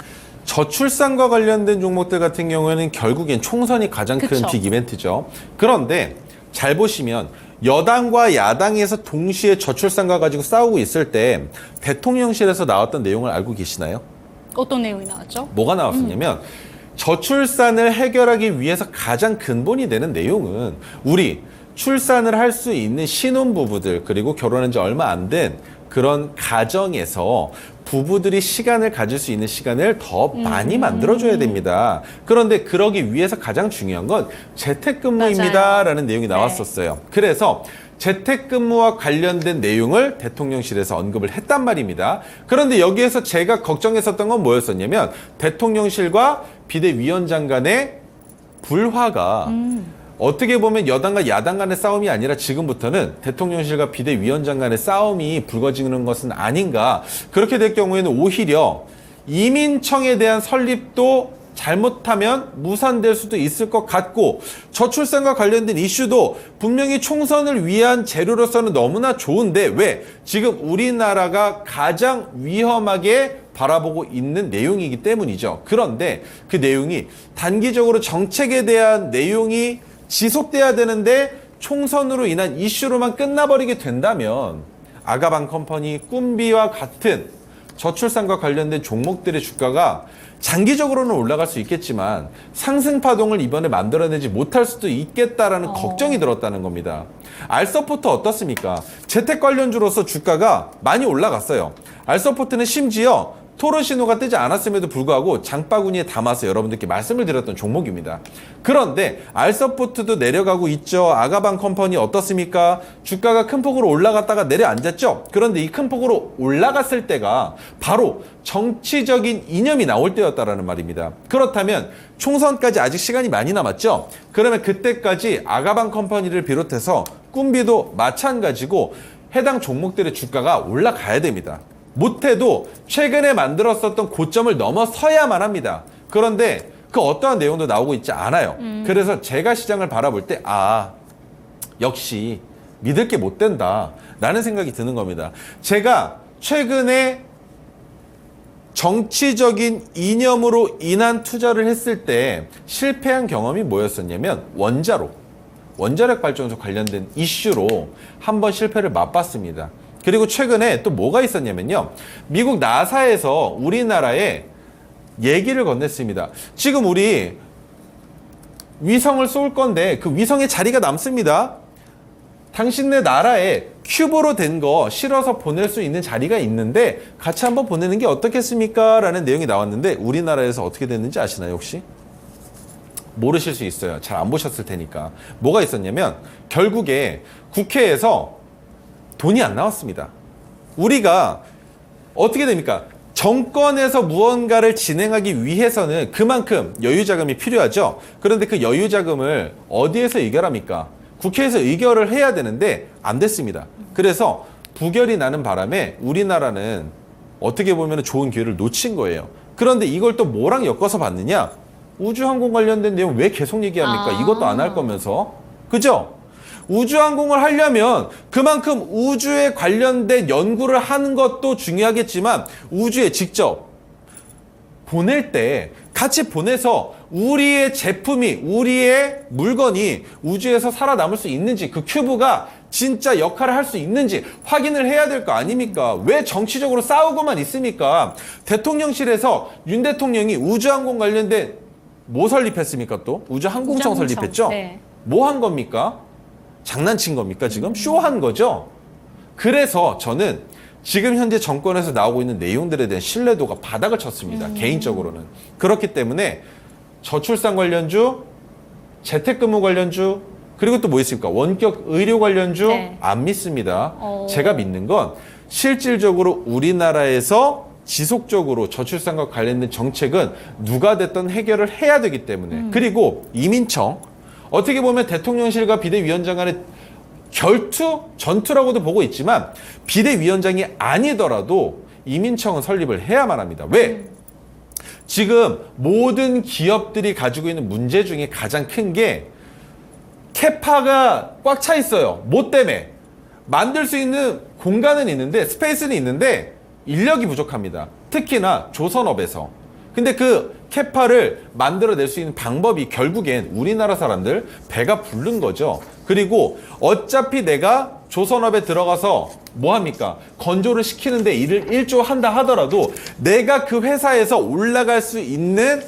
[SPEAKER 3] 저출산과 관련된 종목들 같은 경우에는 결국엔 총선이 가장 큰 빅 이벤트죠. 그런데 잘 보시면 여당과 야당에서 동시에 저출산과 가지고 싸우고 있을 때 대통령실에서 나왔던 내용을 알고 계시나요?
[SPEAKER 1] 어떤 내용이 나왔죠?
[SPEAKER 3] 뭐가 나왔었냐면 저출산을 해결하기 위해서 가장 근본이 되는 내용은 우리 출산을 할 수 있는 신혼부부들 그리고 결혼한 지 얼마 안 된 그런 가정에서 부부들이 시간을 가질 수 있는 시간을 더 많이 만들어줘야 됩니다. 그런데 그러기 위해서 가장 중요한 건 재택근무입니다라는 내용이 나왔었어요. 그래서 재택근무와 관련된 내용을 대통령실에서 언급을 했단 말입니다. 그런데 여기에서 제가 걱정했었던 건 뭐였었냐면 대통령실과 비대위원장 간의 불화가 어떻게 보면 여당과 야당 간의 싸움이 아니라 지금부터는 대통령실과 비대위원장 간의 싸움이 불거지는 것은 아닌가. 그렇게 될 경우에는 오히려 이민청에 대한 설립도 잘못하면 무산될 수도 있을 것 같고, 저출산과 관련된 이슈도 분명히 총선을 위한 재료로서는 너무나 좋은데 왜 지금 우리나라가 가장 위험하게 바라보고 있는 내용이기 때문이죠. 그런데 그 내용이 단기적으로 정책에 대한 내용이 지속돼야 되는데 총선으로 인한 이슈로만 끝나버리게 된다면 아가방 컴퍼니, 꿈비와 같은 저출산과 관련된 종목들의 주가가 장기적으로는 올라갈 수 있겠지만 상승 파동을 이번에 만들어내지 못할 수도 있겠다라는 걱정이 들었다는 겁니다. 알서포트 어떻습니까? 재택 관련주로서 주가가 많이 올라갔어요. 알서포트는 심지어 토론 신호가 뜨지 않았음에도 불구하고 장바구니에 담아서 여러분들께 말씀을 드렸던 종목입니다. 그런데 알서포트도 내려가고 있죠. 아가방 컴퍼니 어떻습니까? 주가가 큰 폭으로 올라갔다가 내려앉았죠. 그런데 이 큰 폭으로 올라갔을 때가 바로 정치적인 이념이 나올 때였다라는 말입니다. 그렇다면 총선까지 아직 시간이 많이 남았죠. 그러면 그때까지 아가방 컴퍼니를 비롯해서 꿈비도 마찬가지고 해당 종목들의 주가가 올라가야 됩니다. 못해도 최근에 만들었었던 고점을 넘어서야만 합니다. 그런데 그 어떠한 내용도 나오고 있지 않아요. 그래서 제가 시장을 바라볼 때 역시 믿을 게 못 된다 라는 생각이 드는 겁니다. 제가 최근에 정치적인 이념으로 인한 투자를 했을 때 실패한 경험이 뭐였었냐면 원자력 발전소 관련된 이슈로 한번 실패를 맛봤습니다. 그리고 최근에 또 뭐가 있었냐면요. 미국 나사에서 우리나라에 얘기를 건넸습니다. 지금 우리 위성을 쏠 건데 그 위성의 자리가 남습니다. 당신네 나라에 큐브로 된 거 실어서 보낼 수 있는 자리가 있는데 같이 한번 보내는 게 어떻겠습니까? 라는 내용이 나왔는데 우리나라에서 어떻게 됐는지 아시나요 혹시? 모르실 수 있어요. 잘 안 보셨을 테니까. 뭐가 있었냐면 결국에 국회에서 돈이 안 나왔습니다. 우리가 어떻게 됩니까? 정권에서 무언가를 진행하기 위해서는 그만큼 여유자금이 필요하죠. 그런데 그 여유자금을 어디에서 의결합니까? 국회에서 의결을 해야 되는데 안 됐습니다. 그래서 부결이 나는 바람에 우리나라는 어떻게 보면 좋은 기회를 놓친 거예요. 그런데 이걸 또 뭐랑 엮어서 봤느냐? 우주항공 관련된 내용 왜 계속 얘기합니까? 이것도 안 할 거면서. 그죠? 우주항공을 하려면 그만큼 우주에 관련된 연구를 하는 것도 중요하겠지만 우주에 직접 보낼 때 같이 보내서 우리의 제품이, 우리의 물건이 우주에서 살아남을 수 있는지, 그 큐브가 진짜 역할을 할 수 있는지 확인을 해야 될 거 아닙니까? 왜 정치적으로 싸우고만 있습니까? 대통령실에서 윤 대통령이 우주항공 관련된 뭐 설립했습니까 또? 우주항공청 설립했죠?
[SPEAKER 1] 네.
[SPEAKER 3] 뭐 한 겁니까? 장난친 겁니까 지금? 쇼한 거죠? 그래서 저는 지금 현재 정권에서 나오고 있는 내용들에 대한 신뢰도가 바닥을 쳤습니다. 개인적으로는. 그렇기 때문에 저출산 관련주, 재택근무 관련주, 그리고 또 뭐 있습니까? 원격 의료 관련주
[SPEAKER 1] 네.
[SPEAKER 3] 안 믿습니다. 제가 믿는 건 실질적으로 우리나라에서 지속적으로 저출산과 관련된 정책은 누가 됐든 해결을 해야 되기 때문에 그리고 이민청 어떻게 보면 대통령실과 비대위원장 간의 전투라고도 보고 있지만 비대위원장이 아니더라도 이민청은 설립을 해야만 합니다. 왜? 지금 모든 기업들이 가지고 있는 문제 중에 가장 큰 게 캐파가 꽉 차 있어요. 뭐 때문에? 만들 수 있는 공간은 있는데 스페이스는 있는데 인력이 부족합니다. 특히나 조선업에서. 근데 그 캐파를 만들어낼 수 있는 방법이 결국엔 우리나라 사람들 배가 부른 거죠. 그리고 어차피 내가 조선업에 들어가서 뭐 합니까? 건조를 시키는데 일을 1조 한다 하더라도 내가 그 회사에서 올라갈 수 있는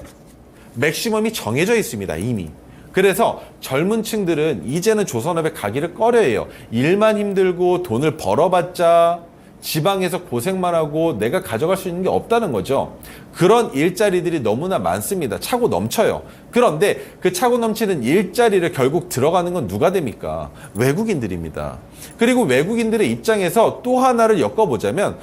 [SPEAKER 3] 맥시멈이 정해져 있습니다. 이미. 그래서 젊은 층들은 이제는 조선업에 가기를 꺼려해요. 일만 힘들고 돈을 벌어봤자 지방에서 고생만 하고 내가 가져갈 수 있는 게 없다는 거죠. 그런 일자리들이 너무나 많습니다. 차고 넘쳐요. 그런데 그 차고 넘치는 일자리를 결국 들어가는 건 누가 됩니까? 외국인들입니다. 그리고 외국인들의 입장에서 또 하나를 엮어보자면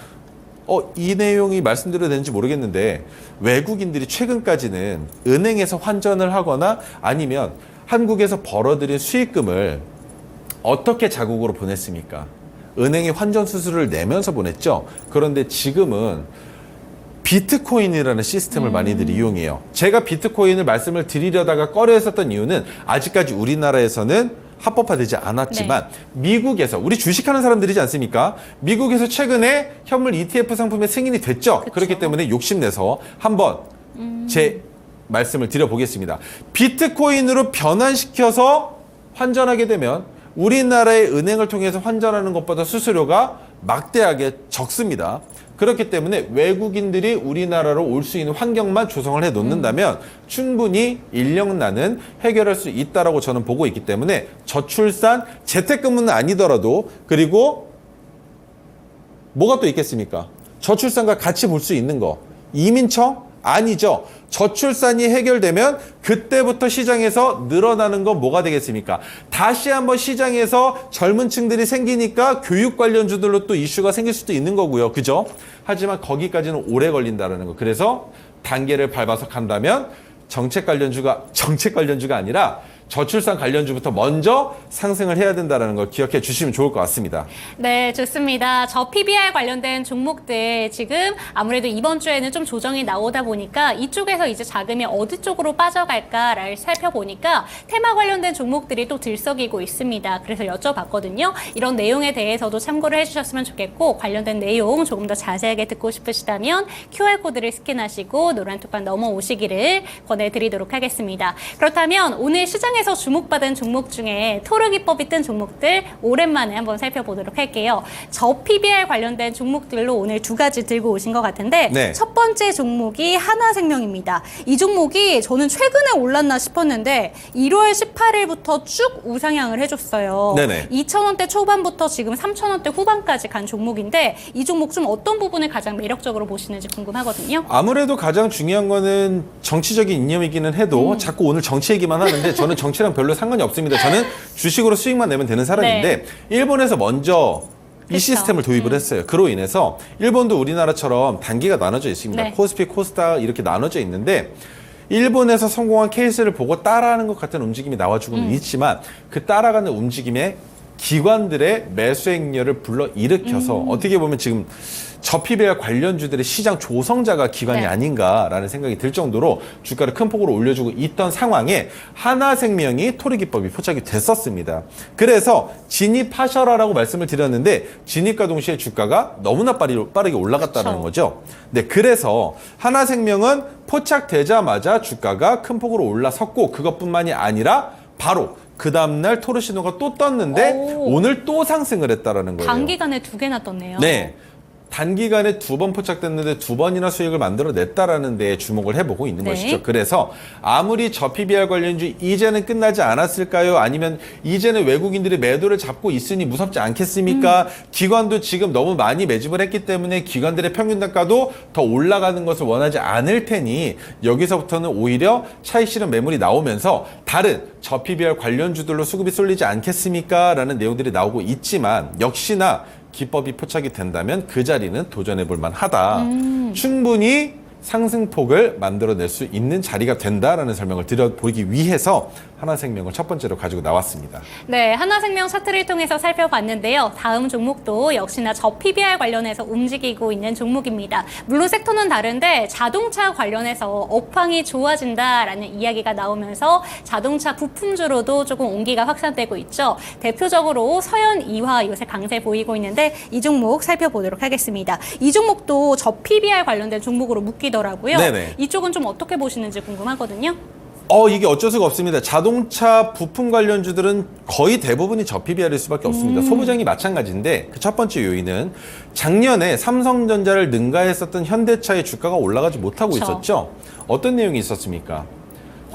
[SPEAKER 3] 이 내용이 말씀드려도 되는지 모르겠는데 외국인들이 최근까지는 은행에서 환전을 하거나 아니면 한국에서 벌어들인 수익금을 어떻게 자국으로 보냈습니까? 은행에 환전 수수료를 내면서 보냈죠. 그런데 지금은 비트코인이라는 시스템을 많이들 이용해요. 제가 비트코인을 말씀을 드리려다가 꺼려했었던 이유는 아직까지 우리나라에서는 합법화되지 않았지만 미국에서 우리 주식하는 사람들이지 않습니까? 미국에서 최근에 현물 ETF 상품의 승인이 됐죠.
[SPEAKER 1] 그쵸.
[SPEAKER 3] 그렇기 때문에 욕심내서 한번 제 말씀을 드려보겠습니다. 비트코인으로 변환시켜서 환전하게 되면 우리나라의 은행을 통해서 환전하는 것보다 수수료가 막대하게 적습니다. 그렇기 때문에 외국인들이 우리나라로 올 수 있는 환경만 조성을 해 놓는다면 충분히 인력난은 해결할 수 있다라고 저는 보고 있기 때문에 저출산, 재택근무는 아니더라도 그리고 뭐가 또 있겠습니까? 저출산과 같이 볼 수 있는 거. 이민청? 아니죠. 저출산이 해결되면 그때부터 시장에서 늘어나는 건 뭐가 되겠습니까? 다시 한번 시장에서 젊은 층들이 생기니까 교육 관련주들로 또 이슈가 생길 수도 있는 거고요. 그죠? 하지만 거기까지는 오래 걸린다는 거. 그래서 단계를 밟아서 간다면 정책 관련주가 아니라 저출산 관련주부터 먼저 상승을 해야 된다는 걸 기억해 주시면 좋을 것 같습니다.
[SPEAKER 1] 네, 좋습니다. 저 PBR 관련된 종목들 지금 아무래도 이번 주에는 좀 조정이 나오다 보니까 이쪽에서 이제 자금이 어디 쪽으로 빠져갈까를 살펴보니까 테마 관련된 종목들이 또 들썩이고 있습니다. 그래서 여쭤봤거든요. 이런 내용에 대해서도 참고를 해주셨으면 좋겠고 관련된 내용 조금 더 자세하게 듣고 싶으시다면 QR코드를 스캔하시고 노란 톡방 넘어오시기를 권해드리도록 하겠습니다. 그렇다면 오늘 시장에서 주목받은 종목 중에 토르기법이 뜬 종목들 오랜만에 한번 살펴보도록 할게요. 저 PBR 관련된 종목들로 오늘 두 가지 들고 오신 것 같은데
[SPEAKER 3] 네.
[SPEAKER 1] 첫 번째 종목이 하나생명입니다. 이 종목이 저는 최근에 올랐나 싶었는데 1월 18일부터 쭉 우상향을 해줬어요.
[SPEAKER 3] 네네.
[SPEAKER 1] 2,000원대 초반부터 지금 3,000원대 후반까지 간 종목인데 이 종목 좀 어떤 부분을 가장 매력적으로 보시는지 궁금하거든요.
[SPEAKER 3] 아무래도 가장 중요한 거는 정치적인 이념이기는 해도 자꾸 오늘 정치 얘기만 하는데 저는 정치랑 별로 상관이 없습니다. 저는 주식으로 수익만 내면 되는 사람인데 일본에서 먼저 이
[SPEAKER 1] 그쵸.
[SPEAKER 3] 시스템을 도입을 했어요. 그로 인해서 일본도 우리나라처럼 단계가 나눠져 있습니다.
[SPEAKER 1] 네.
[SPEAKER 3] 코스피, 코스닥 이렇게 나눠져 있는데 일본에서 성공한 케이스를 보고 따라하는 것 같은 움직임이 나와주고는 있지만 그 따라가는 움직임에 기관들의 매수 행렬을 불러 일으켜서 어떻게 보면 지금 저PBR 관련주들의 시장 조성자가 기관이
[SPEAKER 1] 네.
[SPEAKER 3] 아닌가라는 생각이 들 정도로 주가를 큰 폭으로 올려주고 있던 상황에 하나생명이 토르기법이 포착이 됐었습니다. 그래서 진입하셔라라고 말씀을 드렸는데 진입과 동시에 주가가 너무나 빠르게 올라갔다는
[SPEAKER 1] 그쵸.
[SPEAKER 3] 거죠. 네, 그래서 하나생명은 포착되자마자 주가가 큰 폭으로 올라섰고 그것뿐만이 아니라 바로 그 다음날 토르 신호가 또 떴는데 오늘 또 상승을 했다라는 거예요.
[SPEAKER 1] 단기간에 두 개나 떴네요.
[SPEAKER 3] 네. 단기간에 2번 포착됐는데 2번이나 수익을 만들어냈다라는 데에 주목을 해보고 있는
[SPEAKER 1] 네.
[SPEAKER 3] 것이죠. 그래서 아무리 저 PBR 관련주 이제는 끝나지 않았을까요? 아니면 이제는 외국인들이 매도를 잡고 있으니 무섭지 않겠습니까? 기관도 지금 너무 많이 매집을 했기 때문에 기관들의 평균 단가도 더 올라가는 것을 원하지 않을 테니 여기서부터는 오히려 차익 실현 매물이 나오면서 다른 저 PBR 관련주들로 수급이 쏠리지 않겠습니까? 라는 내용들이 나오고 있지만 역시나 기법이 포착이 된다면 그 자리는 도전해 볼 만하다. 충분히 상승폭을 만들어낼 수 있는 자리가 된다라는 설명을 드려보기 위해서 하나생명을 첫 번째로 가지고 나왔습니다.
[SPEAKER 1] 네, 하나생명 차트를 통해서 살펴봤는데요. 다음 종목도 역시나 저 PBR 관련해서 움직이고 있는 종목입니다. 물론 섹터는 다른데 자동차 관련해서 업황이 좋아진다라는 이야기가 나오면서 자동차 부품주로도 조금 온기가 확산되고 있죠. 대표적으로 서현이화 요새 강세 보이고 있는데 이 종목 살펴보도록 하겠습니다. 이 종목도 저 PBR 관련된 종목으로 묶이더라고요.
[SPEAKER 3] 네네.
[SPEAKER 1] 이쪽은 좀 어떻게 보시는지 궁금하거든요.
[SPEAKER 3] 이게 어쩔 수가 없습니다. 자동차 부품 관련주들은 거의 대부분이 저 PBR일 수밖에 없습니다. 소부장이 마찬가지인데 그 첫 번째 요인은 작년에 삼성전자를 능가했었던 현대차의 주가가 올라가지 못하고
[SPEAKER 1] 그쵸.
[SPEAKER 3] 있었죠. 어떤 내용이 있었습니까?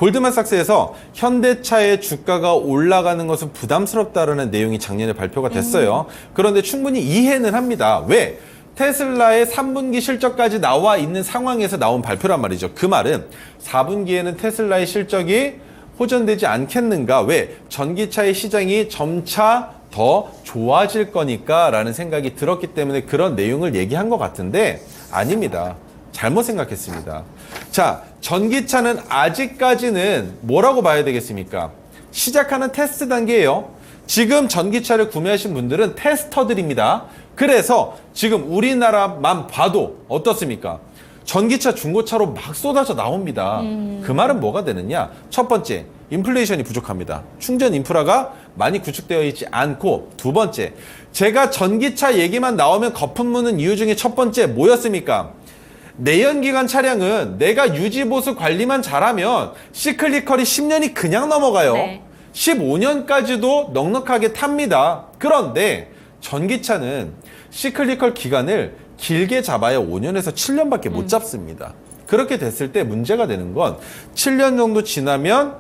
[SPEAKER 3] 골드만삭스에서 현대차의 주가가 올라가는 것은 부담스럽다라는 내용이 작년에 발표가 됐어요. 그런데 충분히 이해는 합니다. 왜? 테슬라의 3분기 실적까지 나와 있는 상황에서 나온 발표란 말이죠. 그 말은 4분기에는 테슬라의 실적이 호전되지 않겠는가? 왜? 전기차의 시장이 점차 더 좋아질 거니까 라는 생각이 들었기 때문에 그런 내용을 얘기한 것 같은데 아닙니다. 잘못 생각했습니다. 자, 전기차는 아직까지는 뭐라고 봐야 되겠습니까? 시작하는 테스트 단계예요. 지금 전기차를 구매하신 분들은 테스터들입니다. 그래서 지금 우리나라만 봐도 어떻습니까? 전기차, 중고차로 막 쏟아져 나옵니다. 그 말은 뭐가 되느냐? 첫 번째, 인플레이션이 부족합니다. 충전 인프라가 많이 구축되어 있지 않고, 두 번째, 제가 전기차 얘기만 나오면 거품 무는 이유 중에 첫 번째 뭐였습니까? 내연기관 차량은 내가 유지보수 관리만 잘하면 시클리컬이 10년이 그냥 넘어가요.
[SPEAKER 1] 네.
[SPEAKER 3] 15년까지도 넉넉하게 탑니다. 그런데 전기차는 시클리컬 기간을 길게 잡아야 5년에서 7년밖에 못 잡습니다. 그렇게 됐을 때 문제가 되는 건 7년 정도 지나면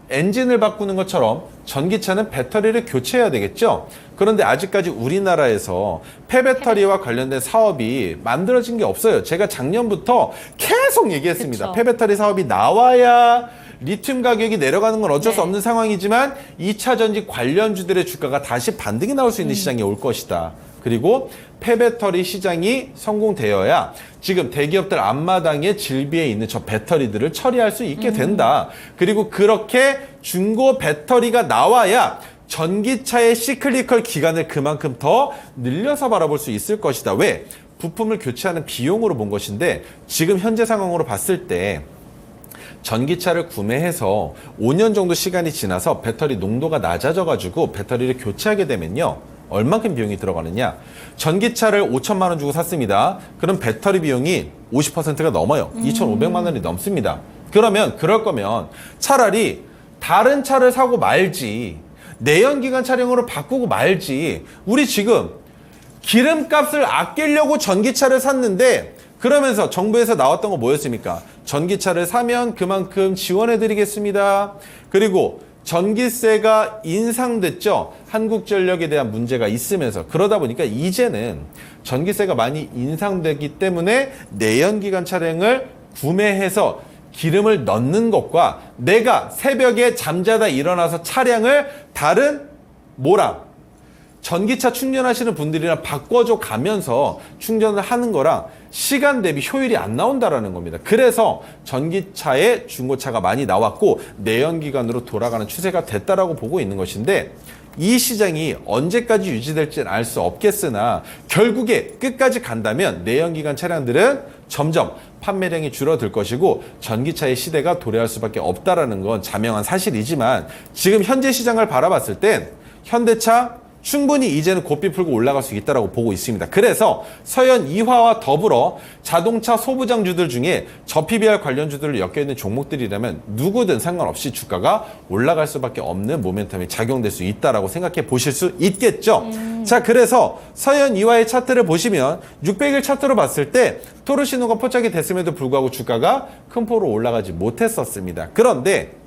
[SPEAKER 3] 엔진을 바꾸는 것처럼 전기차는 배터리를 교체해야 되겠죠. 그런데 아직까지 우리나라에서 폐배터리와 관련된 사업이 만들어진 게 없어요. 제가 작년부터 계속 얘기했습니다.
[SPEAKER 1] 그쵸.
[SPEAKER 3] 폐배터리 사업이 나와야 리튬 가격이 내려가는 건 어쩔 수
[SPEAKER 1] 네.
[SPEAKER 3] 없는 상황이지만 2차 전지 관련주들의 주가가 다시 반등이 나올 수 있는 시장이 올 것이다. 그리고 폐배터리 시장이 성공되어야 지금 대기업들 앞마당에 질비해 있는 저 배터리들을 처리할 수 있게 된다. 그리고 그렇게 중고 배터리가 나와야 전기차의 시클리컬 기간을 그만큼 더 늘려서 바라볼 수 있을 것이다. 왜? 부품을 교체하는 비용으로 본 것인데 지금 현재 상황으로 봤을 때 전기차를 구매해서 5년 정도 시간이 지나서 배터리 농도가 낮아져가지고 배터리를 교체하게 되면요. 얼만큼 비용이 들어가느냐? 전기차를 5천만 원 주고 샀습니다. 그럼 배터리 비용이 50%가 넘어요. 2,500만 원이 넘습니다. 그러면 그럴 거면 차라리 다른 차를 사고 말지, 내연기관 차량으로 바꾸고 말지. 우리 지금 기름값을 아끼려고 전기차를 샀는데 그러면서 정부에서 나왔던 거 뭐였습니까? 전기차를 사면 그만큼 지원해드리겠습니다. 그리고 전기세가 인상됐죠. 한국전력에 대한 문제가 있으면서 그러다 보니까 이제는 전기세가 많이 인상되기 때문에 내연기관 차량을 구매해서 기름을 넣는 것과 내가 새벽에 잠자다 일어나서 차량을 다른 뭐랑 전기차 충전하시는 분들이랑 바꿔줘 가면서 충전을 하는 거랑 시간 대비 효율이 안 나온다라는 겁니다. 그래서 전기차에 중고차가 많이 나왔고 내연기관으로 돌아가는 추세가 됐다라고 보고 있는 것인데 이 시장이 언제까지 유지될지는 알 수 없겠으나 결국에 끝까지 간다면 내연기관 차량들은 점점 판매량이 줄어들 것이고 전기차의 시대가 도래할 수밖에 없다라는 건 자명한 사실이지만 지금 현재 시장을 바라봤을 땐 현대차 충분히 이제는 고삐 풀고 올라갈 수 있다고 보고 있습니다. 그래서 서현 이화와 더불어 자동차 소부장주들 중에 저PBR 관련주들을 엮여있는 종목들이라면 누구든 상관없이 주가가 올라갈 수밖에 없는 모멘텀이 작용될 수 있다고 생각해 보실 수 있겠죠. 자, 그래서 서현 이화의 차트를 보시면 600일 차트로 봤을 때 토르 신호가 포착이 됐음에도 불구하고 주가가 큰 폭으로 올라가지 못했었습니다. 그런데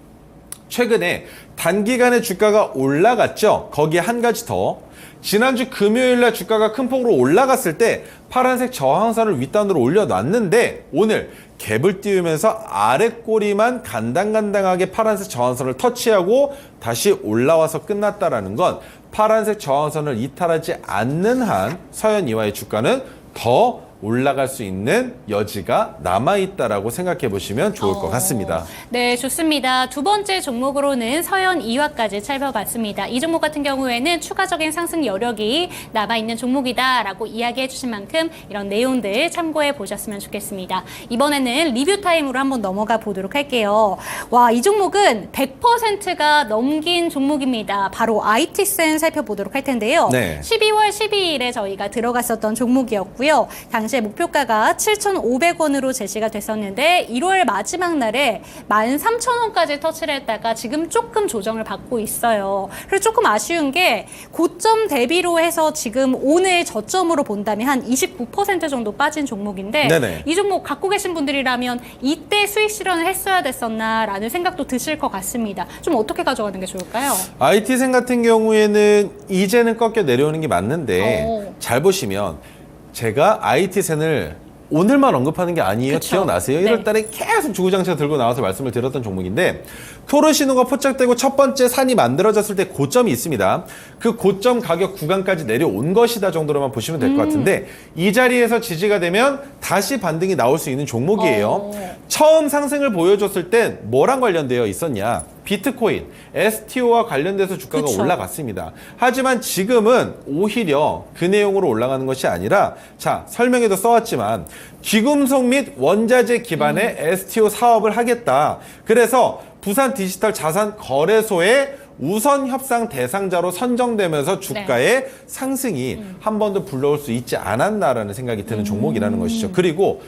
[SPEAKER 3] 최근에 단기간에 주가가 올라갔죠. 거기에 한 가지 더. 지난주 금요일날 주가가 큰 폭으로 올라갔을 때 파란색 저항선을 윗단으로 올려놨는데 오늘 갭을 띄우면서 아래 꼬리만 간당간당하게 파란색 저항선을 터치하고 다시 올라와서 끝났다라는 건 파란색 저항선을 이탈하지 않는 한 서현 이화의 주가는 더 올라갈 수 있는 여지가 남아있다라고 생각해 보시면 좋을 것 같습니다.
[SPEAKER 1] 네, 좋습니다. 두 번째 종목으로는 서현 이화까지 살펴봤습니다. 이 종목 같은 경우에는 추가적인 상승 여력이 남아있는 종목이다라고 이야기해 주신 만큼 이런 내용들 참고해 보셨으면 좋겠습니다. 이번에는 리뷰 타임으로 한번 넘어가 보도록 할게요. 와, 이 종목은 100%가 넘긴 종목입니다. 바로 IT센 살펴보도록 할 텐데요.
[SPEAKER 3] 네.
[SPEAKER 1] 12월 12일에 저희가 들어갔었던 종목이었고요. 당시 당시에 목표가가 7,500원으로 제시가 됐었는데 1월 마지막 날에 13,000원까지 터치를 했다가 지금 조금 조정을 받고 있어요. 그래서 조금 아쉬운 게 고점 대비로 해서 지금 오늘 저점으로 본다면 한 29% 정도 빠진 종목인데
[SPEAKER 3] 네네.
[SPEAKER 1] 이 종목 갖고 계신 분들이라면 이때 수익 실현을 했어야 됐었나라는 생각도 드실 것 같습니다. 좀 어떻게 가져가는 게 좋을까요?
[SPEAKER 3] IT생 같은 경우에는 이제는 꺾여 내려오는 게 맞는데 잘 보시면 제가 IT생을 오늘만 언급하는 게 아니에요.
[SPEAKER 1] 그쵸.
[SPEAKER 3] 기억나세요?
[SPEAKER 1] 네.
[SPEAKER 3] 1월 달에 계속 주구장창 들고 나와서 말씀을 드렸던 종목인데 토르 신호가 포착되고 첫 번째 산이 만들어졌을 때 고점이 있습니다. 그 고점 가격 구간까지 내려온 것이다 정도로만 보시면 될 것 같은데 이 자리에서 지지가 되면 다시 반등이 나올 수 있는 종목이에요. 처음 상승을 보여줬을 땐 뭐랑 관련되어 있었냐? 비트코인, STO와 관련돼서 주가가
[SPEAKER 1] 그쵸.
[SPEAKER 3] 올라갔습니다. 하지만 지금은 오히려 그 내용으로 올라가는 것이 아니라 자, 설명에도 써왔지만 귀금속 및 원자재 기반의 STO 사업을 하겠다. 그래서 부산 디지털 자산 거래소의 우선 협상 대상자로 선정되면서 주가의 상승이 한 번도 불러올 수 있지 않았나라는 생각이 드는 종목이라는 것이죠. 그리고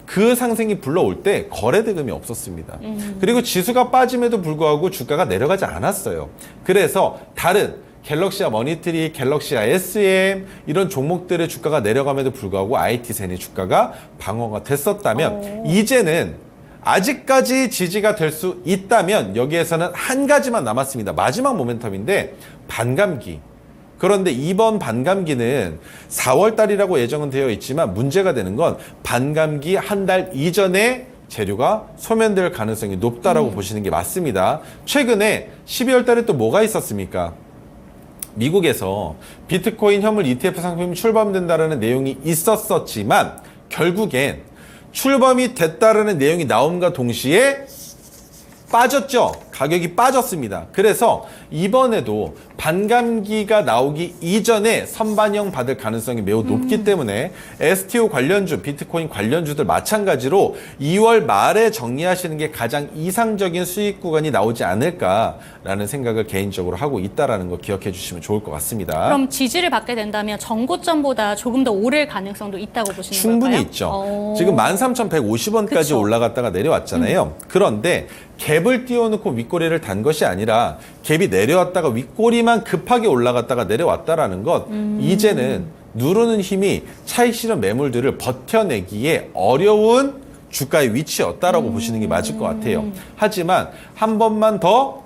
[SPEAKER 3] 그 상승이 불러올 때 거래 대금이 없었습니다. 그리고 지수가 빠짐에도 불구하고 주가가 내려가지 않았어요. 그래서 다른 갤럭시아 머니트리, 갤럭시아 SM 이런 종목들의 주가가 내려감에도 불구하고 IT센의 주가가 방어가 됐었다면 이제는 아직까지 지지가 될 수 있다면 여기에서는 한 가지만 남았습니다. 마지막 모멘텀인데 반감기. 그런데 이번 반감기는 4월 달이라고 예정은 되어 있지만 문제가 되는 건 반감기 한 달 이전에 재료가 소멸될 가능성이 높다라고 보시는 게 맞습니다. 최근에 12월 달에 또 뭐가 있었습니까? 미국에서 비트코인 현물 ETF 상품이 출범된다라는 내용이 있었지만 결국엔 출범이 됐다라는 내용이 나옴과 동시에 빠졌죠. 가격이 빠졌습니다. 그래서 이번에도 반감기가 나오기 이전에 선반영 받을 가능성이 매우 높기 때문에 STO 관련주, 비트코인 관련주들 마찬가지로 2월 말에 정리하시는 게 가장 이상적인 수익 구간이 나오지 않을까라는 생각을 개인적으로 하고 있다는 거 기억해 주시면 좋을 것 같습니다.
[SPEAKER 1] 그럼 지지를 받게 된다면 전고점보다 조금 더 오를 가능성도 있다고 보시는
[SPEAKER 3] 충분히
[SPEAKER 1] 걸까요?
[SPEAKER 3] 있죠. 지금 13,150원까지
[SPEAKER 1] 그쵸.
[SPEAKER 3] 올라갔다가 내려왔잖아요. 그런데 갭을 띄워놓고 윗꼬리를 단 것이 아니라 갭이 내려왔다가 윗꼬리만 급하게 올라갔다가 내려왔다라는 것 이제는 누르는 힘이 차익 실현 매물들을 버텨내기에 어려운 주가의 위치였다라고 보시는 게 맞을 것 같아요. 하지만 한 번만 더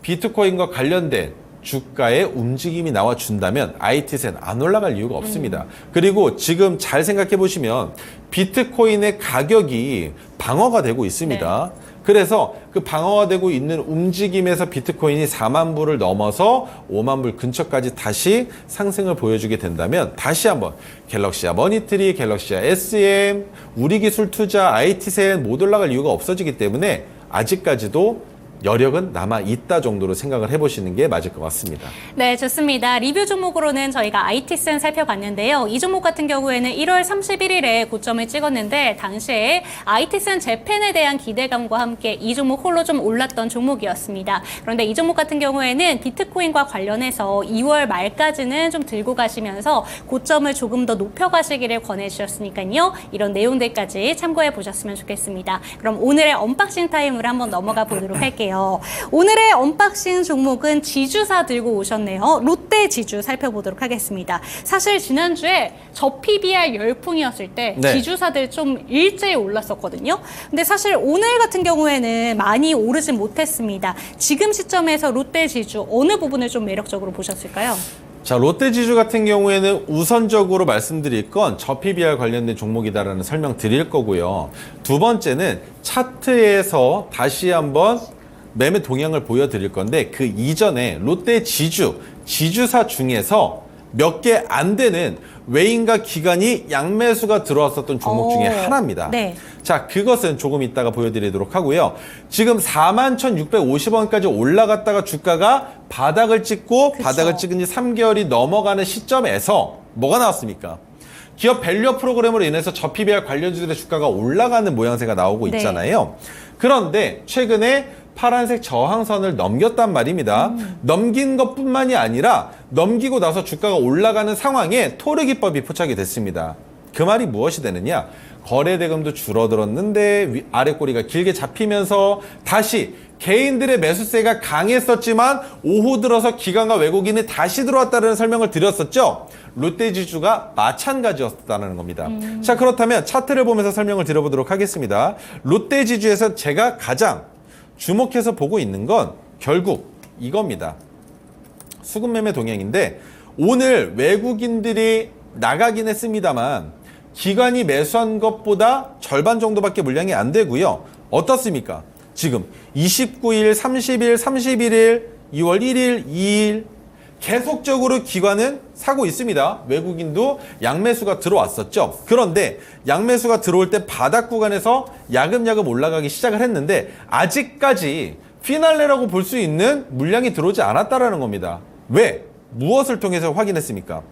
[SPEAKER 3] 비트코인과 관련된 주가의 움직임이 나와준다면 IT센 안 올라갈 이유가 없습니다. 그리고 지금 잘 생각해 보시면 비트코인의 가격이 방어가 되고 있습니다. 그래서 그 방어가 되고 있는 움직임에서 비트코인이 4만 불을 넘어서 5만 불 근처까지 다시 상승을 보여주게 된다면 다시 한번 갤럭시아 머니트리, 갤럭시아 SM, 우리기술투자, IT센 못 올라갈 이유가 없어지기 때문에 아직까지도 여력은 남아있다 정도로 생각을 해보시는 게 맞을 것 같습니다.
[SPEAKER 1] 네, 좋습니다. 리뷰 종목으로는 저희가 IT센 살펴봤는데요. 이 종목 같은 경우에는 1월 31일에 고점을 찍었는데 당시에 IT센 재팬에 대한 기대감과 함께 이 종목 홀로 좀 올랐던 종목이었습니다. 그런데 이 종목 같은 경우에는 비트코인과 관련해서 2월 말까지는 좀 들고 가시면서 고점을 조금 더 높여가시기를 권해주셨으니까요. 이런 내용들까지 참고해 보셨으면 좋겠습니다. 그럼 오늘의 언박싱 타임으로 한번 넘어가 보도록 할게요. 오늘의 언박싱 종목은 지주사 들고 오셨네요. 롯데 지주 살펴보도록 하겠습니다. 사실 지난주에 저 PBR 열풍이었을 때
[SPEAKER 3] 네.
[SPEAKER 1] 지주사들 좀 일제히 올랐었거든요. 근데 사실 오늘 같은 경우에는 많이 오르진 못했습니다. 지금 시점에서 롯데 지주 어느 부분을 좀 매력적으로 보셨을까요?
[SPEAKER 3] 자, 롯데지주 같은 경우에는 우선적으로 말씀드릴 건 저 PBR 관련된 종목이다라는 설명 드릴 거고요. 두 번째는 차트에서 다시 한번 매매 동향을 보여드릴 건데 그 이전에 롯데지주, 지주사 중에서 몇 개 안 되는 외인과 기관이 양매수가 들어왔었던 종목 중에 하나입니다.
[SPEAKER 1] 네.
[SPEAKER 3] 자, 그것은 조금 이따가 보여드리도록 하고요. 지금 41,650원까지 올라갔다가 주가가 바닥을 찍고
[SPEAKER 1] 그쵸.
[SPEAKER 3] 바닥을 찍은 지 3개월이 넘어가는 시점에서 뭐가 나왔습니까? 기업 밸류업 프로그램으로 인해서 저 PBR 관련주들의 주가가 올라가는 모양새가 나오고
[SPEAKER 1] 네.
[SPEAKER 3] 있잖아요. 그런데 최근에 파란색 저항선을 넘겼단 말입니다. 넘긴 것뿐만이 아니라 넘기고 나서 주가가 올라가는 상황에 토르 기법이 포착이 됐습니다. 그 말이 무엇이 되느냐? 거래대금도 줄어들었는데 아래 꼬리가 길게 잡히면서 다시 개인들의 매수세가 강했었지만 오후 들어서 기관과 외국인이 다시 들어왔다는 설명을 드렸었죠. 롯데지주가 마찬가지였다는 겁니다. 자, 그렇다면 차트를 보면서 설명을 드려보도록 하겠습니다. 롯데지주에서 제가 가장 주목해서 보고 있는 건 결국 이겁니다. 수급매매 동향인데 오늘 외국인들이 나가긴 했습니다만 기관이 매수한 것보다 절반 정도밖에 물량이 안 되고요. 어떻습니까? 지금 29일, 30일, 31일, 2월 1일, 2일 계속적으로 기관은 사고 있습니다. 외국인도 양매수가 들어왔었죠. 그런데 양매수가 들어올 때 바닥 구간에서 야금야금 올라가기 시작을 했는데 아직까지 피날레라고 볼 수 있는 물량이 들어오지 않았다라는 겁니다. 왜? 무엇을 통해서 확인했습니까?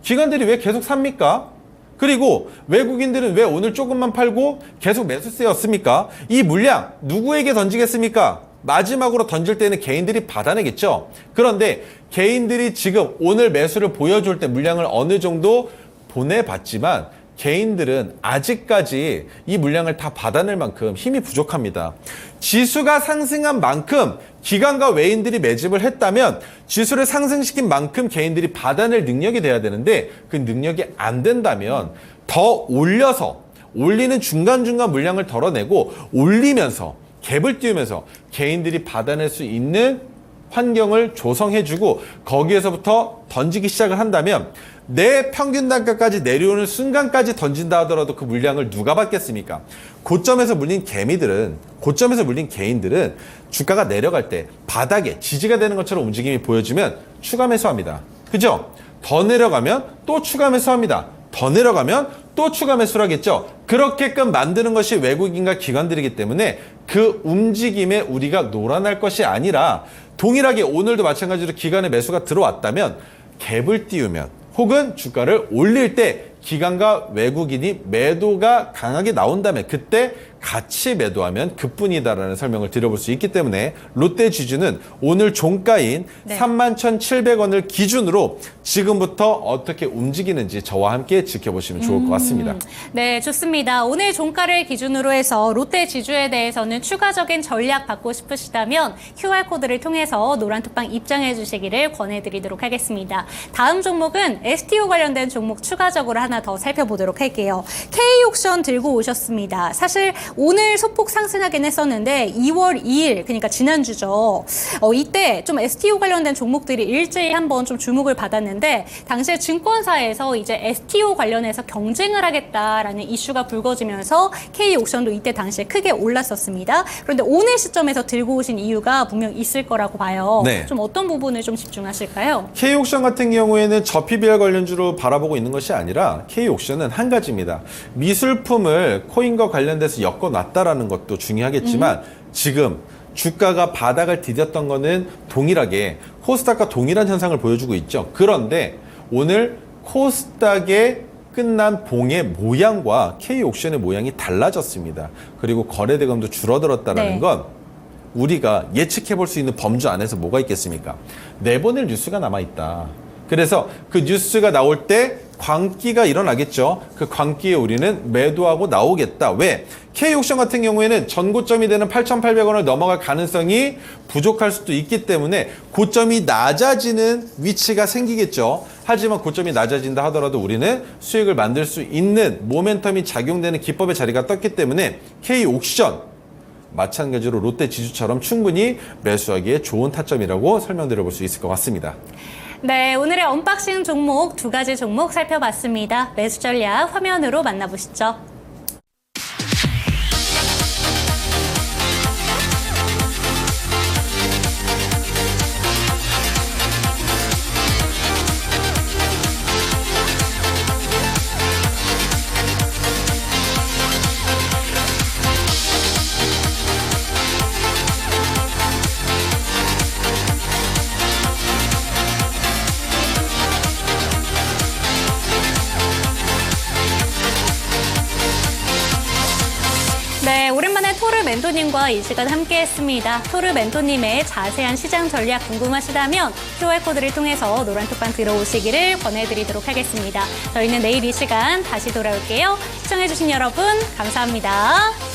[SPEAKER 3] 기관들이 왜 계속 삽니까? 그리고 외국인들은 왜 오늘 조금만 팔고 계속 매수세였습니까? 이 물량 누구에게 던지겠습니까? 마지막으로 던질 때는 개인들이 받아내겠죠. 그런데 개인들이 지금 오늘 매수를 보여줄 때 물량을 어느 정도 보내봤지만 개인들은 아직까지 이 물량을 다 받아낼 만큼 힘이 부족합니다. 지수가 상승한 만큼 기관과 외인들이 매집을 했다면 지수를 상승시킨 만큼 개인들이 받아낼 능력이 돼야 되는데 그 능력이 안 된다면 더 올려서 올리는 중간중간 물량을 덜어내고 올리면서 갭을 띄우면서 개인들이 받아낼 수 있는 환경을 조성해주고 거기에서부터 던지기 시작을 한다면 내 평균 단가까지 내려오는 순간까지 던진다 하더라도 그 물량을 누가 받겠습니까? 고점에서 물린 개미들은, 고점에서 물린 개인들은 주가가 내려갈 때 바닥에 지지가 되는 것처럼 움직임이 보여지면 추가 매수합니다. 그죠? 더 내려가면 또 추가 매수합니다. 더 내려가면 또 추가 매수를 하겠죠. 그렇게끔 만드는 것이 외국인과 기관들이기 때문에 그 움직임에 우리가 놀아날 것이 아니라 동일하게 오늘도 마찬가지로 기관의 매수가 들어왔다면 갭을 띄우면 혹은 주가를 올릴 때 기관과 외국인이 매도가 강하게 나온다면 그때 같이 매도하면 그뿐이다라는 설명을 드려볼 수 있기 때문에 롯데지주는 오늘 종가인 31,700원을 기준으로 지금부터 어떻게 움직이는지 저와 함께 지켜보시면 좋을 것 같습니다.
[SPEAKER 1] 네, 좋습니다. 오늘 종가를 기준으로 해서 롯데지주에 대해서는 추가적인 전략 받고 싶으시다면 QR코드를 통해서 노란톡방 입장해 주시기를 권해드리도록 하겠습니다. 다음 종목은 STO 관련된 종목 추가적으로 하나 더 살펴보도록 할게요. K옥션 들고 오셨습니다. 사실 오늘 소폭 상승하긴 했었는데 2월 2일, 그러니까 지난주죠. 이때 좀 STO 관련된 종목들이 일제히 한번 좀 주목을 받았는데 당시에 증권사에서 이제 STO 관련해서 경쟁을 하겠다라는 이슈가 불거지면서 K옥션도 이때 당시에 크게 올랐었습니다. 그런데 오늘 시점에서 들고 오신 이유가 분명 있을 거라고 봐요.
[SPEAKER 3] 네.
[SPEAKER 1] 좀 어떤 부분을 좀 집중하실까요?
[SPEAKER 3] K옥션 같은 경우에는 저PBR 관련주로 바라보고 있는 것이 아니라 K옥션은 한 가지입니다. 미술품을 코인과 관련돼서 엮어놨다라는 것도 중요하겠지만 지금 주가가 바닥을 디뎠던 거는 동일하게 코스닥과 동일한 현상을 보여주고 있죠. 그런데 오늘 코스닥의 끝난 봉의 모양과 K옥션의 모양이 달라졌습니다. 그리고 거래대금도 줄어들었다는 건 우리가 예측해 볼 수 있는 범주 안에서 뭐가 있겠습니까? 내보낼 뉴스가 남아있다. 그래서 그 뉴스가 나올 때 광기가 일어나겠죠. 그 광기에 우리는 매도하고 나오겠다. 왜? K옥션 같은 경우에는 전고점이 되는 8,800원을 넘어갈 가능성이 부족할 수도 있기 때문에 고점이 낮아지는 위치가 생기겠죠. 하지만 고점이 낮아진다 하더라도 우리는 수익을 만들 수 있는 모멘텀이 작용되는 기법의 자리가 떴기 때문에 K옥션 마찬가지로 롯데지주처럼 충분히 매수하기에 좋은 타점이라고 설명드려볼 수 있을 것 같습니다.
[SPEAKER 1] 네, 오늘의 언박싱 종목 두 가지 종목 살펴봤습니다. 매수 전략 화면으로 만나보시죠. 토르 멘토님과 이 시간 함께했습니다. 토르 멘토님의 자세한 시장 전략 궁금하시다면 QR코드를 통해서 노란톡방 들어오시기를 권해드리도록 하겠습니다. 저희는 내일 이 시간 다시 돌아올게요. 시청해주신 여러분 감사합니다.